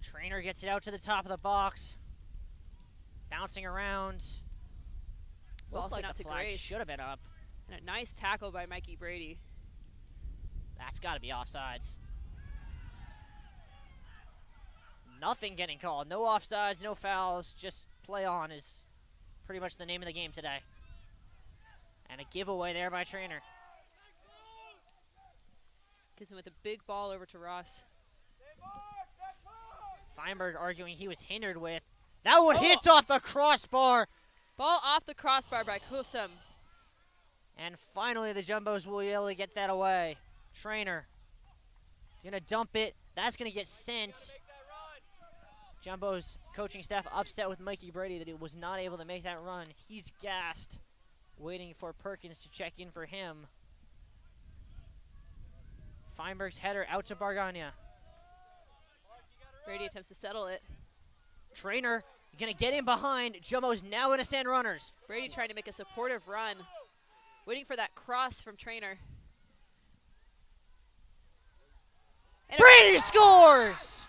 Trainer gets it out to the top of the box. Bouncing around. Ball Looked sent like out the to flag Grace. should have been up. And a nice tackle by Mikey Brady. That's got to be offsides. Nothing getting called. No offsides, no fouls. Just play on is pretty much the name of the game today. And a giveaway there by Trainer. Gives him with a big ball over to Ross. Feinberg arguing he was hindered with. That one hits off the crossbar. Ball off the crossbar by Kusum. And finally the Jumbos will be able to get that away. Trainer gonna dump it. That's gonna get sent. Jumbo's coaching staff upset with Mikey Brady that he was not able to make that run. He's gassed, waiting for Perkins to check in for him. Feinberg's header out to Bargania. Brady attempts to settle it. Trainer going to get in behind. Jumbo's now going to send runners. Brady trying to make a supportive run. Waiting for that cross from Trainer. And Brady scores!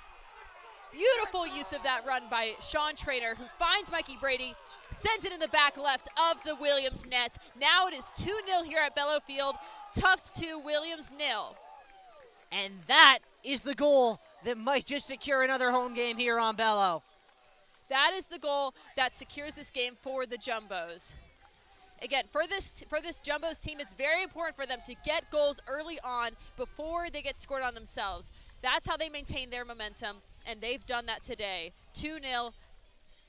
beautiful use of that run by Sean Trainer, who finds Mikey Brady, sends it in the back left of the Williams net. Now it is 2-0 here at Bello Field. Tufts 2, Williams 0. And that is the goal that might just secure another home game here on Bello. That is the goal that secures this game for the Jumbos. Again, for this Jumbos team, it's very important for them to get goals early on before they get scored on themselves. That's how they maintain their momentum, and they've done that today. 2-0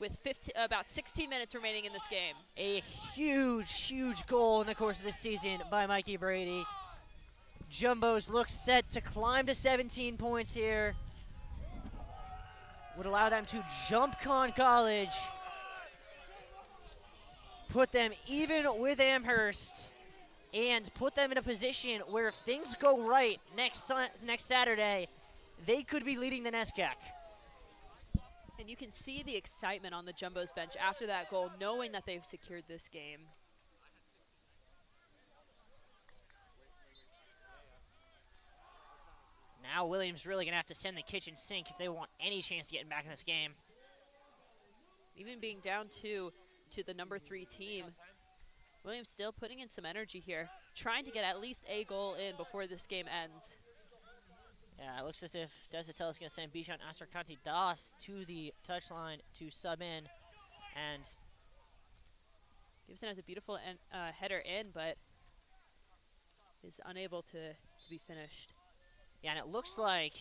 with about 16 minutes remaining in this game. A huge goal in the course of this season by Mikey Brady. Jumbos look set to climb to 17 points here. Would allow them to jump Con College. Put them even with Amherst. And put them in a position where if things go right next Saturday, they could be leading the NESCAC. And you can see the excitement on the Jumbos bench after that goal, knowing that they've secured this game. Now Williams really going to have to send the kitchen sink if they want any chance to get back in this game. Even being down 2 to the number 3 team, Williams still putting in some energy here, trying to get at least a goal in before this game ends. Yeah, it looks as if Desautel is going to send Bijan Astracante Das to the touchline to sub in. And Gibson has a beautiful header in, but is unable to be finished. yeah, and it looks like,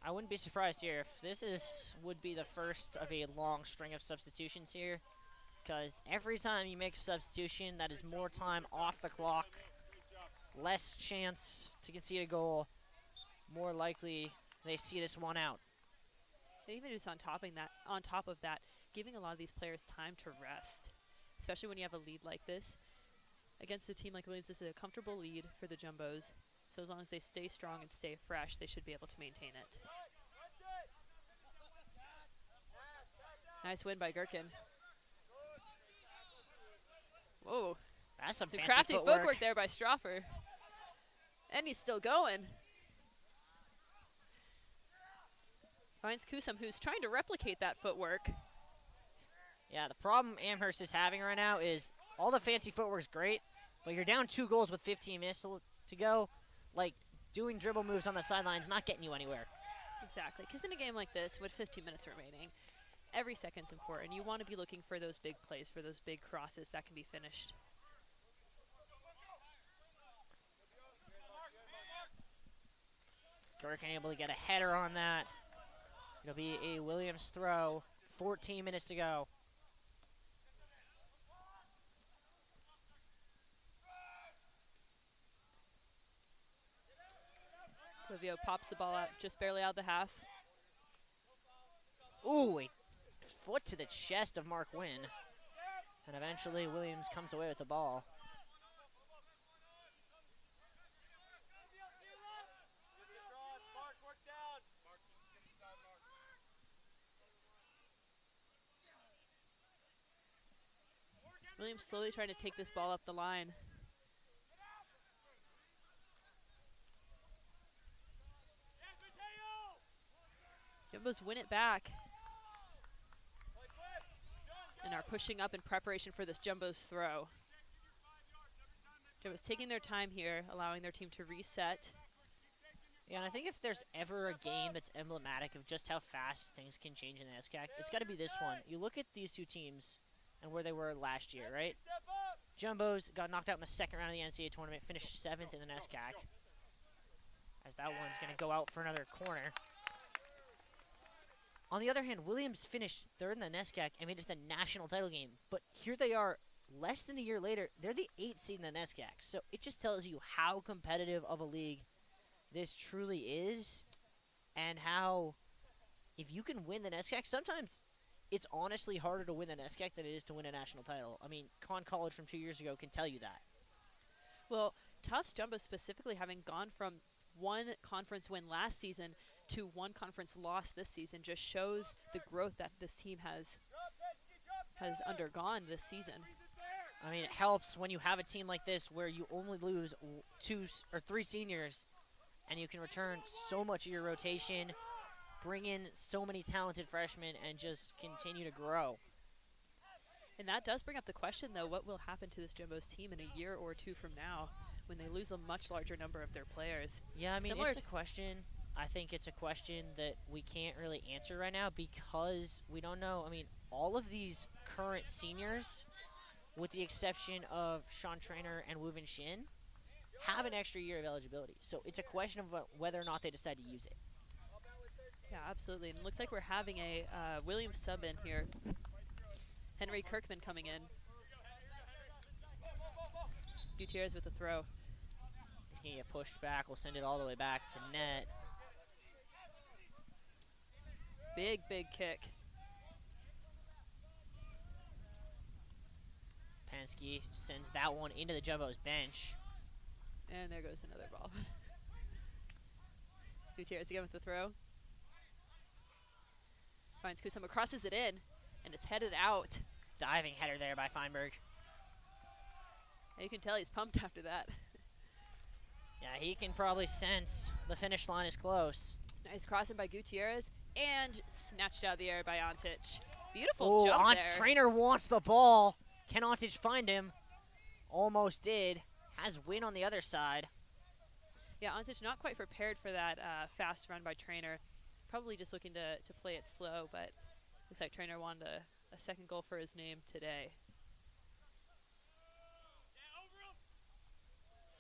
I wouldn't be surprised here if this would be the first of a long string of substitutions here, because every time you make a substitution, that is more time off the clock, less chance to concede a goal, more likely they see this one out. And even just on top of that, giving a lot of these players time to rest, especially when you have a lead like this. Against a team like Williams, this is a comfortable lead for the Jumbos. So as long as they stay strong and stay fresh, they should be able to maintain it. Nice win by Gherkin. Whoa. That's some fancy crafty footwork. footwork there by Stroffer. And he's still going. Finds Kusum, who's trying to replicate that footwork. Yeah, the problem Amherst is having right now is all the fancy footwork is great, but you're down 2 goals with 15 minutes to go. Like, doing dribble moves on the sidelines not getting you anywhere. Exactly, because in a game like this, with 15 minutes remaining, every second's important. You want to be looking for those big plays, for those big crosses that can be finished. Gherkin able to get a header on that. It'll be a Williams throw. 14 minutes to go. Livio pops the ball out, just barely out of the half. Ooh, a foot to the chest of Mark Wynn. And eventually Williams comes away with the ball. Williams slowly trying to take this ball up the line. Jumbos win it back and are pushing up in preparation for this Jumbos throw. Jumbos taking their time here, allowing their team to reset. Yeah, and I think if there's ever a game that's emblematic of just how fast things can change in the NESCAC, it's got to be this one. You look at these two teams and where they were last year, right? Jumbos got knocked out in the second round of the NCAA tournament, finished 7th in the NESCAC. As that one's going to go out for another corner. On the other hand, Williams finished 3rd in the NESCAC and made it to the national title game. But here they are, less than a year later, they're the 8th seed in the NESCAC. So it just tells you how competitive of a league this truly is, and how, if you can win the NESCAC, sometimes it's honestly harder to win the NESCAC than it is to win a national title. I mean, Con College from 2 years ago can tell you that. Well, Tufts Jumbos specifically having gone from one conference win last season to one conference loss this season just shows the growth that this team has undergone this season. I mean, it helps when you have a team like this where you only lose 2 or 3 seniors, and you can return so much of your rotation, bring in so many talented freshmen, and just continue to grow. And that does bring up the question, though, what will happen to this Jumbos team in a year or 2 from now when they lose a much larger number of their players? Yeah, I mean, Similar it's a question. I think it's a question that we can't really answer right now because we don't know. I mean, all of these current seniors, with the exception of Sean Trainer and Woovin Shin, have an extra year of eligibility. So it's a question of whether or not they decide to use it. Yeah, absolutely. And it looks like we're having a Williams sub in here. Henry Kirkman coming in. Gutierrez with the throw. He's going to get pushed back. We'll send it all the way back to net. Big kick. Penske sends that one into the Jumbo's bench. And there goes another ball. Gutierrez again with the throw. Finds Kusama, crosses it in, and it's headed out. Diving header there by Feinberg. And you can tell he's pumped after that. Yeah, he can probably sense the finish line is close. Nice crossing by Gutierrez, and snatched out of the air by Antich. Beautiful jump there. Trainer wants the ball. Can Antich find him? Almost did. Has Win on the other side. Yeah, Antich not quite prepared for that fast run by Trainer. Probably just looking to play it slow, but looks like Trainer wanted a second goal for his name today.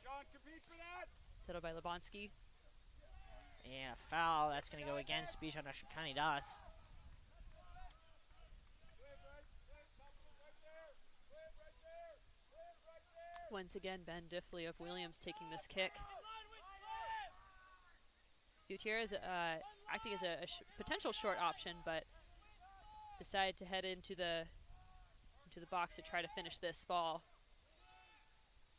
Sean, compete for that. Settled by Lebonsky. And a foul. That's going to go against Bijan Ashkani-Das. Once again, Ben Diffley of Williams taking this kick. Gutierrez acting as a potential short option, but decided to head into the box to try to finish this ball.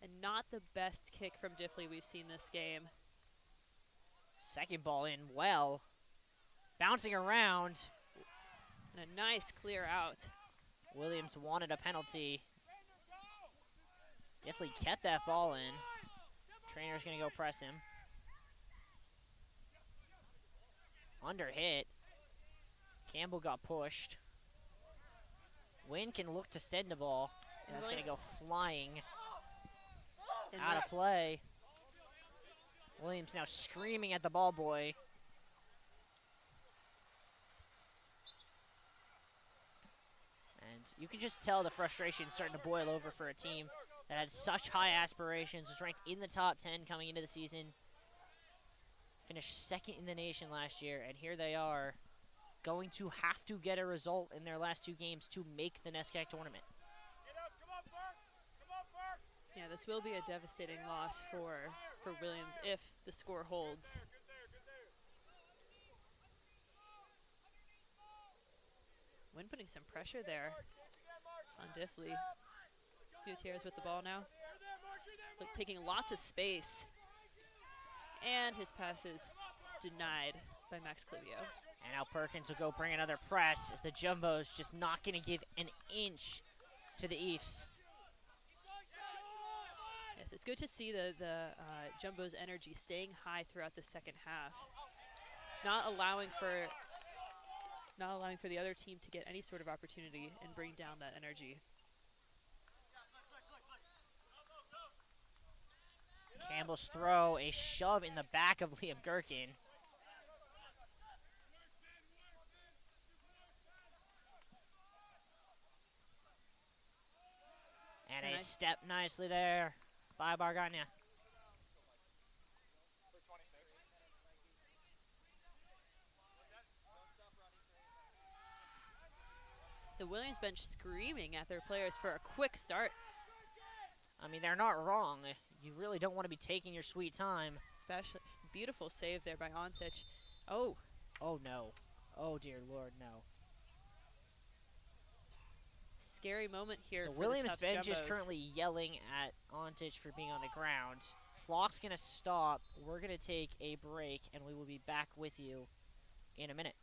And not the best kick from Diffley we've seen this game. Second ball in well. Bouncing around. And a nice clear out. Williams wanted a penalty. Diffley kept that ball in. Trainer's going to go press him. Under hit. Campbell got pushed. Wynn can look to send the ball. And that's going to go flying out of play. Williams now screaming at the ball boy. And you can just tell the frustration starting to boil over for a team that had such high aspirations, was ranked in the top 10 coming into the season, finished second in the nation last year, and here they are going to have to get a result in their last 2 games to make the NESCAC tournament. Yeah, this will be a devastating loss for Williams if the score holds. Wynn putting some pressure there on Diffley. Gutierrez with the ball now. Taking lots of space. And his pass is denied by Max Clivio. And now Perkins will go bring another press as the Jumbo's just not going to give an inch to the Eefs. Yes, it's good to see the Jumbo's energy staying high throughout the second half. Not allowing for the other team to get any sort of opportunity and bring down that energy. Campbell's throw, a shove in the back of Liam Gherkin. And a step nicely there by Bargania. The Williams bench screaming at their players for a quick start. I mean, they're not wrong. You really don't want to be taking your sweet time. Especially beautiful save there by Antich. Oh. Oh, no. Oh, dear Lord, no. Scary moment here The for Williams the Tufts bench is Jumbos. currently yelling at Antich for being on the ground. Clock's going to stop. We're going to take a break, and we will be back with you in a minute.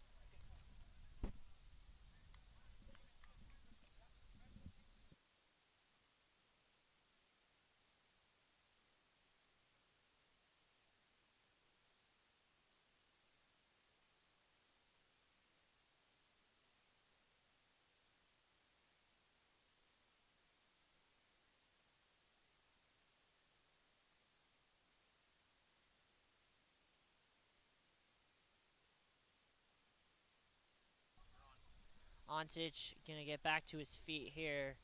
Ontic going to get back to his feet here.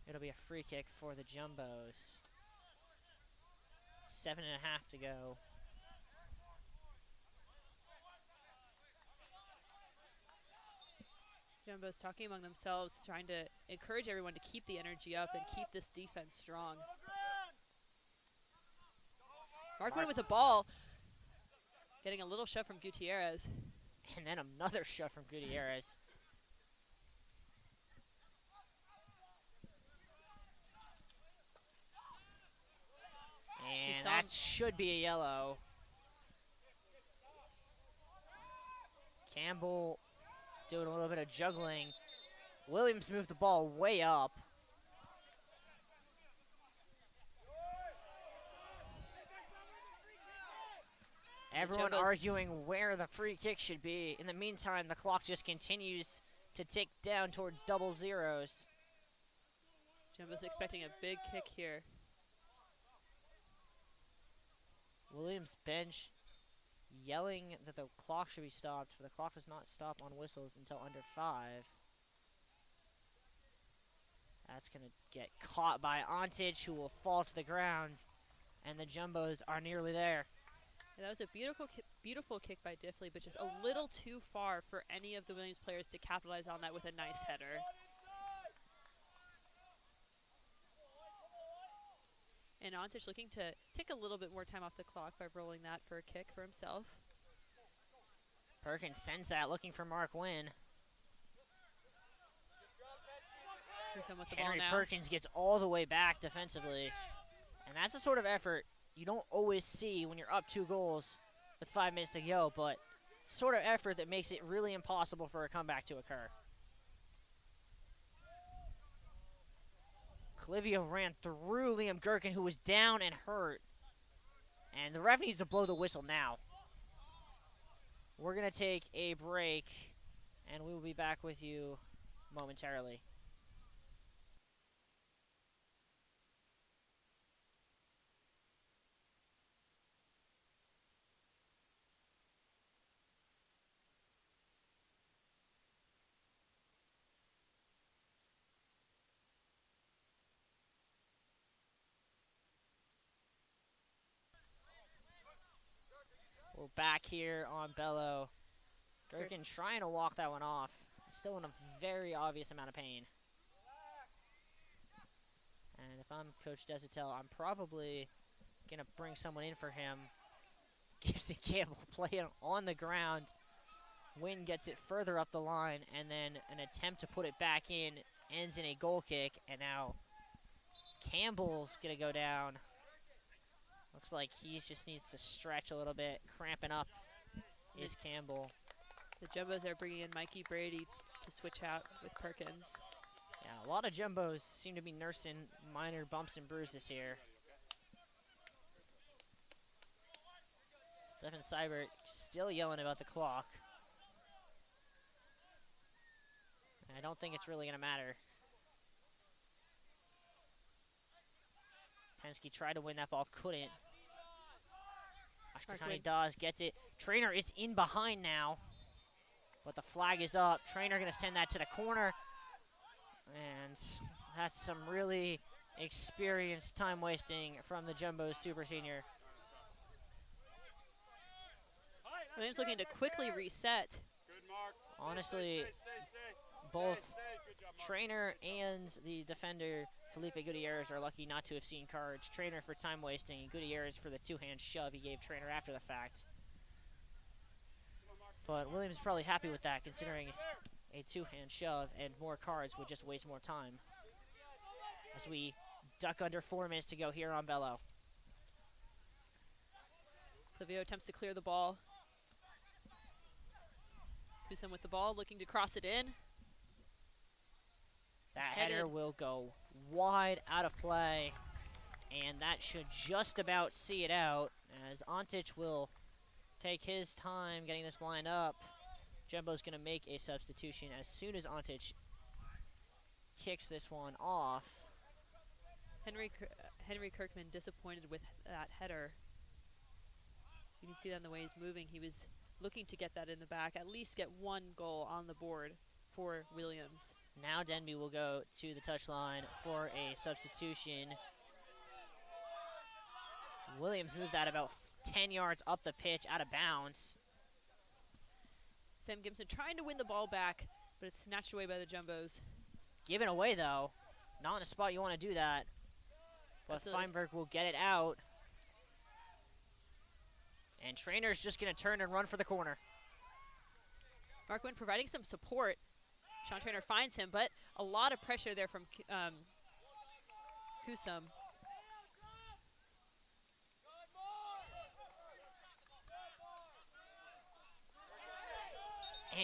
It'll be a free kick for the Jumbos. 7.5 to go. Jumbo's talking among themselves, trying to encourage everyone to keep the energy up and keep this defense strong. Mark went with the ball, getting a little shove from Gutierrez. And then another shove from Gutierrez. And that should be a yellow. Campbell doing a little bit of juggling. Williams moved the ball way up. Everyone arguing where the free kick should be. In the meantime, the clock just continues to tick down towards double zeros. Jumbo's expecting a big kick here. Williams bench yelling that the clock should be stopped, but the clock does not stop on whistles until under 5. That's going to get caught by Ontic, who will fall to the ground, and the Jumbos are nearly there. Yeah, that was a beautiful kick by Diffley, but just a little too far for any of the Williams players to capitalize on that with a nice header. And Ontic looking to take a little bit more time off the clock by rolling that for a kick for himself. Perkins sends that, looking for Mark Wynn. He's home with the Henry ball now. Perkins gets all the way back defensively. And that's the sort of effort you don't always see when you're up 2 goals with 5 minutes to go, but sort of effort that makes it really impossible for a comeback to occur. Clivio ran through Liam Gherkin, who was down and hurt. And the ref needs to blow the whistle now. We're going to take a break, and we will be back with you momentarily. We're back here on Bello. Gherkin trying to walk that one off. Still in a very obvious amount of pain. And if I'm Coach Desitel, I'm probably going to bring someone in for him. Gibson Campbell playing on the ground. Wynn gets it further up the line, and then an attempt to put it back in ends in a goal kick. And now Campbell's going to go down. Looks like he just needs to stretch a little bit. Cramping up is Campbell. The Jumbos are bringing in Mikey Brady to switch out with Perkins. Yeah, a lot of Jumbos seem to be nursing minor bumps and bruises here. Stefan Seibert still yelling about the clock. I don't think it's really going to matter. Penske tried to win that ball, couldn't. Ashkatani Dawes gets it. Trainer is in behind now, but the flag is up. Trainer going to send that to the corner. And that's some really experienced time wasting from the Jumbo Super Senior. Williams looking to quickly reset. Honestly, both Trainer and the defender Felipe Gutierrez are lucky not to have seen cards. Trainer for time wasting, and Gutierrez for the 2-hand shove he gave Trainer after the fact. But Williams is probably happy with that, considering a 2-hand shove and more cards would just waste more time. As we duck under 4 minutes to go here on Bello. Clivio attempts to clear the ball. Kusum with the ball, looking to cross it in. That header will go wide out of play, and that should just about see it out, as Antic will take his time getting this line up. Jumbo's going to make a substitution as soon as Antic kicks this one off. Henry Kirkman disappointed with that header. You can see that in the way he's moving. He was looking to get that in the back, at least get one goal on the board for Williams. Now Denby will go to the touchline for a substitution. Williams moved that about 10 yards up the pitch, out of bounds. Sam Gibson trying to win the ball back, but it's snatched away by the Jumbos. Given away, though. Not in a spot you want to do that. But Absolutely. Feinberg will get it out. And Trainer's just going to turn and run for the corner. Mark Wynn providing some support. Sean Trainer finds him, but a lot of pressure there from Kusum.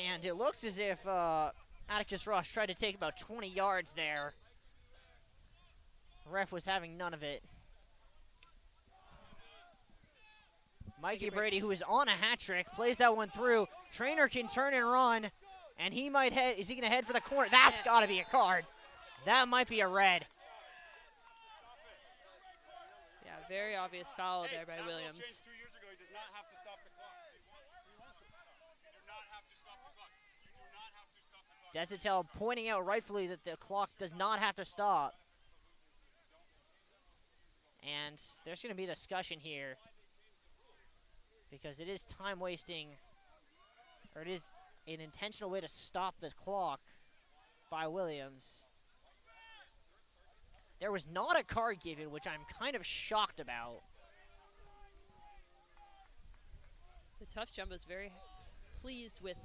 And it looks as if Atticus Ross tried to take about 20 yards there. Ref was having none of it. Mikey Brady, who is on a hat trick, plays that one through. Trainer can turn and run, and he might head. Is he going to head for the corner? That's got to be a card. That might be a red. Yeah, very obvious foul there by Williams. 2 years ago, he does not have to stop the clock. You do not have to stop the clock. You do not have to stop the clock. Desatel pointing out rightfully that the clock does not have to stop. And there's going to be a discussion here, because it is time wasting, or it is an intentional way to stop the clock by Williams. There was not a card given, which I'm kind of shocked about. The Tufts Jumbo's very pleased with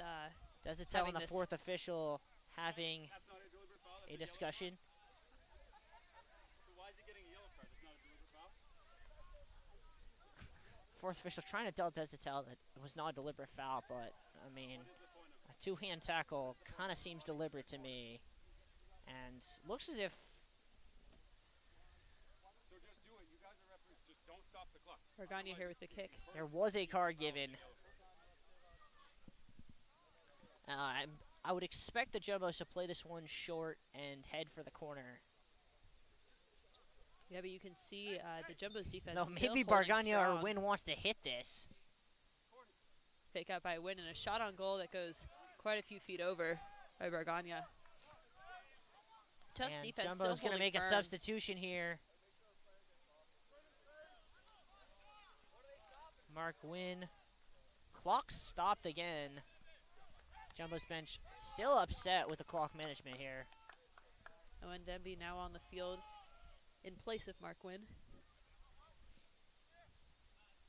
Desatel and the fourth official having a discussion. So why is he getting a yellow card? It's not a deliberate foul? Fourth official trying to tell Desatel that it was not a deliberate foul, but, I mean, a two-hand tackle kind of seems deliberate to me. And looks as if So just do it. You guys are referees. Just don't stop the clock. Organa here with the kick. there was a card given. I would expect the Jumbos to play this one short and head for the corner. Yeah, but you can see the Jumbo's defense. No, still maybe holding Bargania or strong. Wynn wants to hit this. Fake out by Wynn and a shot on goal that goes quite a few feet over by Bargania. Tufts And defense Jumbo's still going to holding make a firm. substitution here. Mark Wynn. Clock stopped again. Jumbo's bench still upset with the clock management here. Owen Denby now on the field in place of Mark Wynn.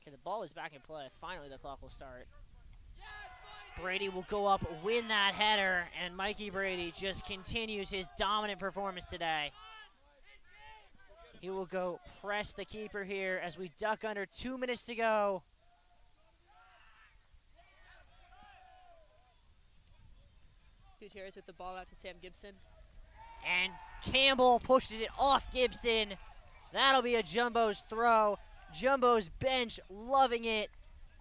Okay, the ball is back in play. Finally, the clock will start. Brady will go up, win that header, and Mikey Brady just continues his dominant performance today. He will go press the keeper here as we duck under 2 minutes to go. Gutierrez with the ball out to Sam Gibson. And Campbell pushes it off Gibson. That'll be a Jumbo's throw. Jumbo's bench loving it,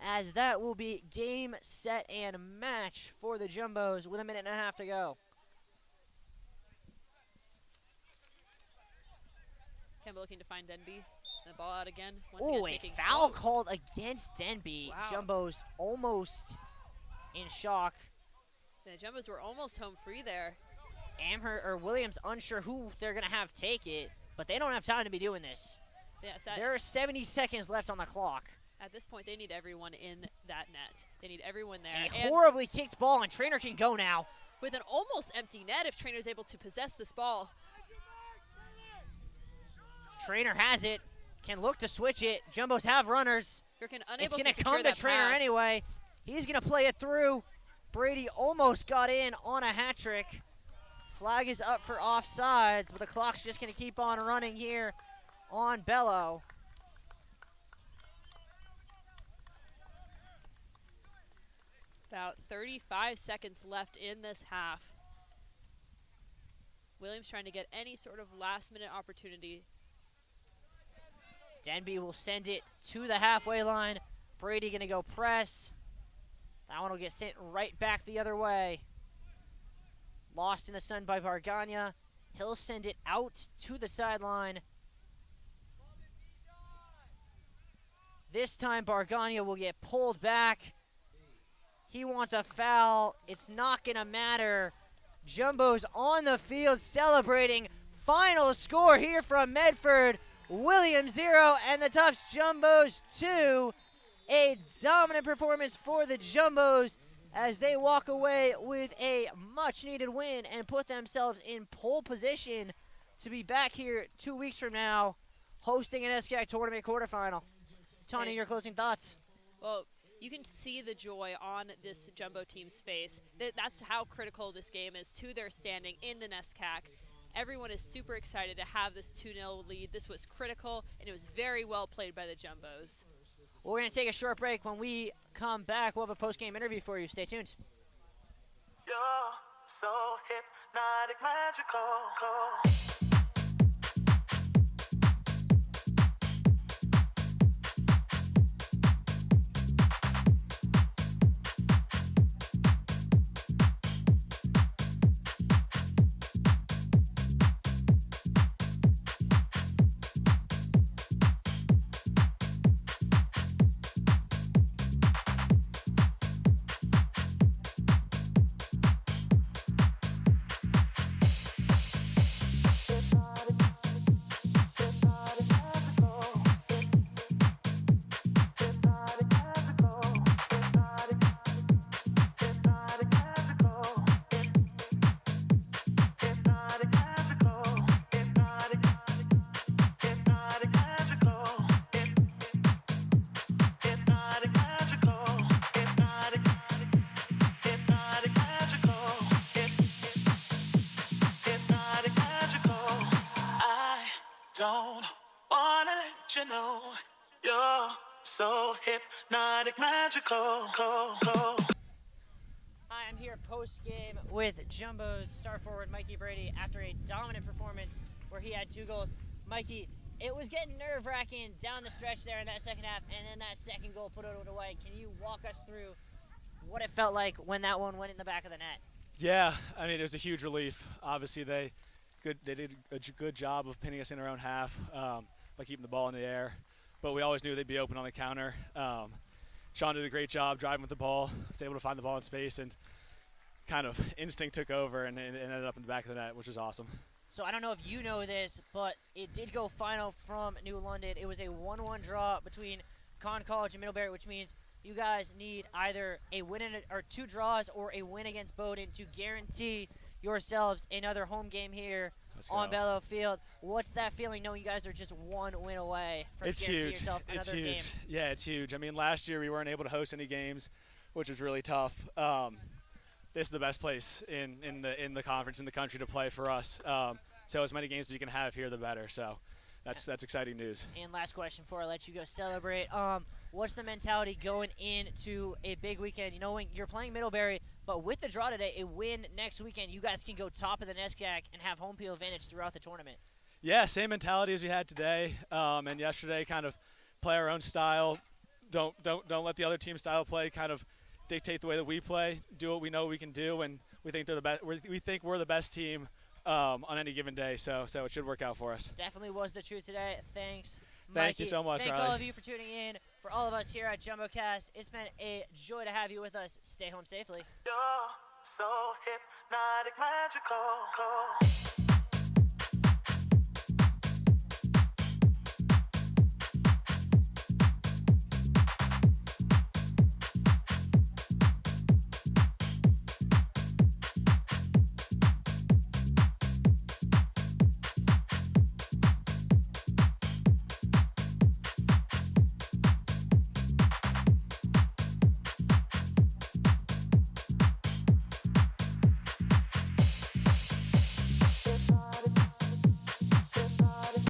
as that will be game, set, and match for the Jumbos with 1.5 minutes to go. Campbell looking to find Denby. The ball out again. Once Oh, again a taking foul called against Denby. Wow. Jumbo's almost in shock. The Jumbos were almost home free there. Amherst or Williams unsure who they're going to have take it, but they don't have time to be doing this. Yes, There are 70 seconds left on the clock. at this point, they need everyone in that net. They need everyone there. A And horribly kicked ball, and Trainer can go now. with an almost empty net, if Trainer's able to possess this ball. Trainer has it, can look to switch it. Jumbos have runners. Gherkin It's unable going to to secure come to that Trainer pass. anyway. He's going to play it through. Brady almost got in on a hat trick. Flag is up for offsides, but the clock's just going to keep on running here on Bello. About 35 seconds left in this half. Williams trying to get any sort of last-minute opportunity. Denby will send it to the halfway line. Brady going to go press. That one will get sent right back the other way. Lost in the sun by Bargania. He'll send it out to the sideline. This time Bargania will get pulled back. He wants a foul. It's not going to matter. Jumbo's on the field celebrating. Final score here from Medford. Williams 0 and the Tufts Jumbos 2. A dominant performance for the Jumbos as they walk away with a much-needed win and put themselves in pole position to be back here 2 weeks from now hosting an SCAC tournament quarterfinal. Tanya, your closing thoughts? Well, you can see the joy on this Jumbo team's face. That's how critical this game is to their standing in the NESCAC. Everyone is super excited to have this 2-0 lead. This was critical, and it was very well played by the Jumbos. We're going to take a short break. When we come back, we'll have a post-game interview for you. Stay tuned. You're so hypnotic, magical. Don't wanna let you know you're so hypnotic, magical. I'm here post-game with Jumbo's star forward Mikey Brady after a dominant performance where he had 2 goals. Mikey, it was getting nerve-wracking down the stretch there in that second half, and then that second goal put it away. Can you walk us through what it felt like when that one went in the back of the net? Yeah, I mean, it was a huge relief. Obviously, they did a good job of pinning us in our own half by keeping the ball in the air. But we always knew they'd be open on the counter. Sean did a great job driving with the ball, was able to find the ball in space, and kind of instinct took over and ended up in the back of the net, which was awesome. So I don't know if you know this, but it did go final from New London. It was a 1-1 draw between Conn College and Middlebury, which means you guys need either a win or 2 draws or a win against Bowdoin to guarantee yourselves another home game here on Bellow Field. What's that feeling knowing you guys are just 1 win away from guaranteeing yourself another game? Yeah, it's huge. I mean, last year we weren't able to host any games, which was really tough. This is the best place in the conference in the country to play for us. So as many games as you can have here, the better. So that's exciting news. And last question before I let you go celebrate. What's the mentality going into a big weekend? Knowing you're playing Middlebury, but with the draw today, a win next weekend, you guys can go top of the NESCAC and have home field advantage throughout the tournament. Yeah, same mentality as we had today and yesterday. Kind of play our own style. Don't let the other team's style play kind of dictate the way that we play. Do what we know we can do, and we think they're the best. We think we're the best team on any given day. So it should work out for us. Definitely was the truth today. Thanks, Thank Mikey. you so much, Thank Riley. all of you for tuning in. For all of us here at JumboCast, it's been a joy to have you with us. Stay home safely. You're so hypnotic, magical.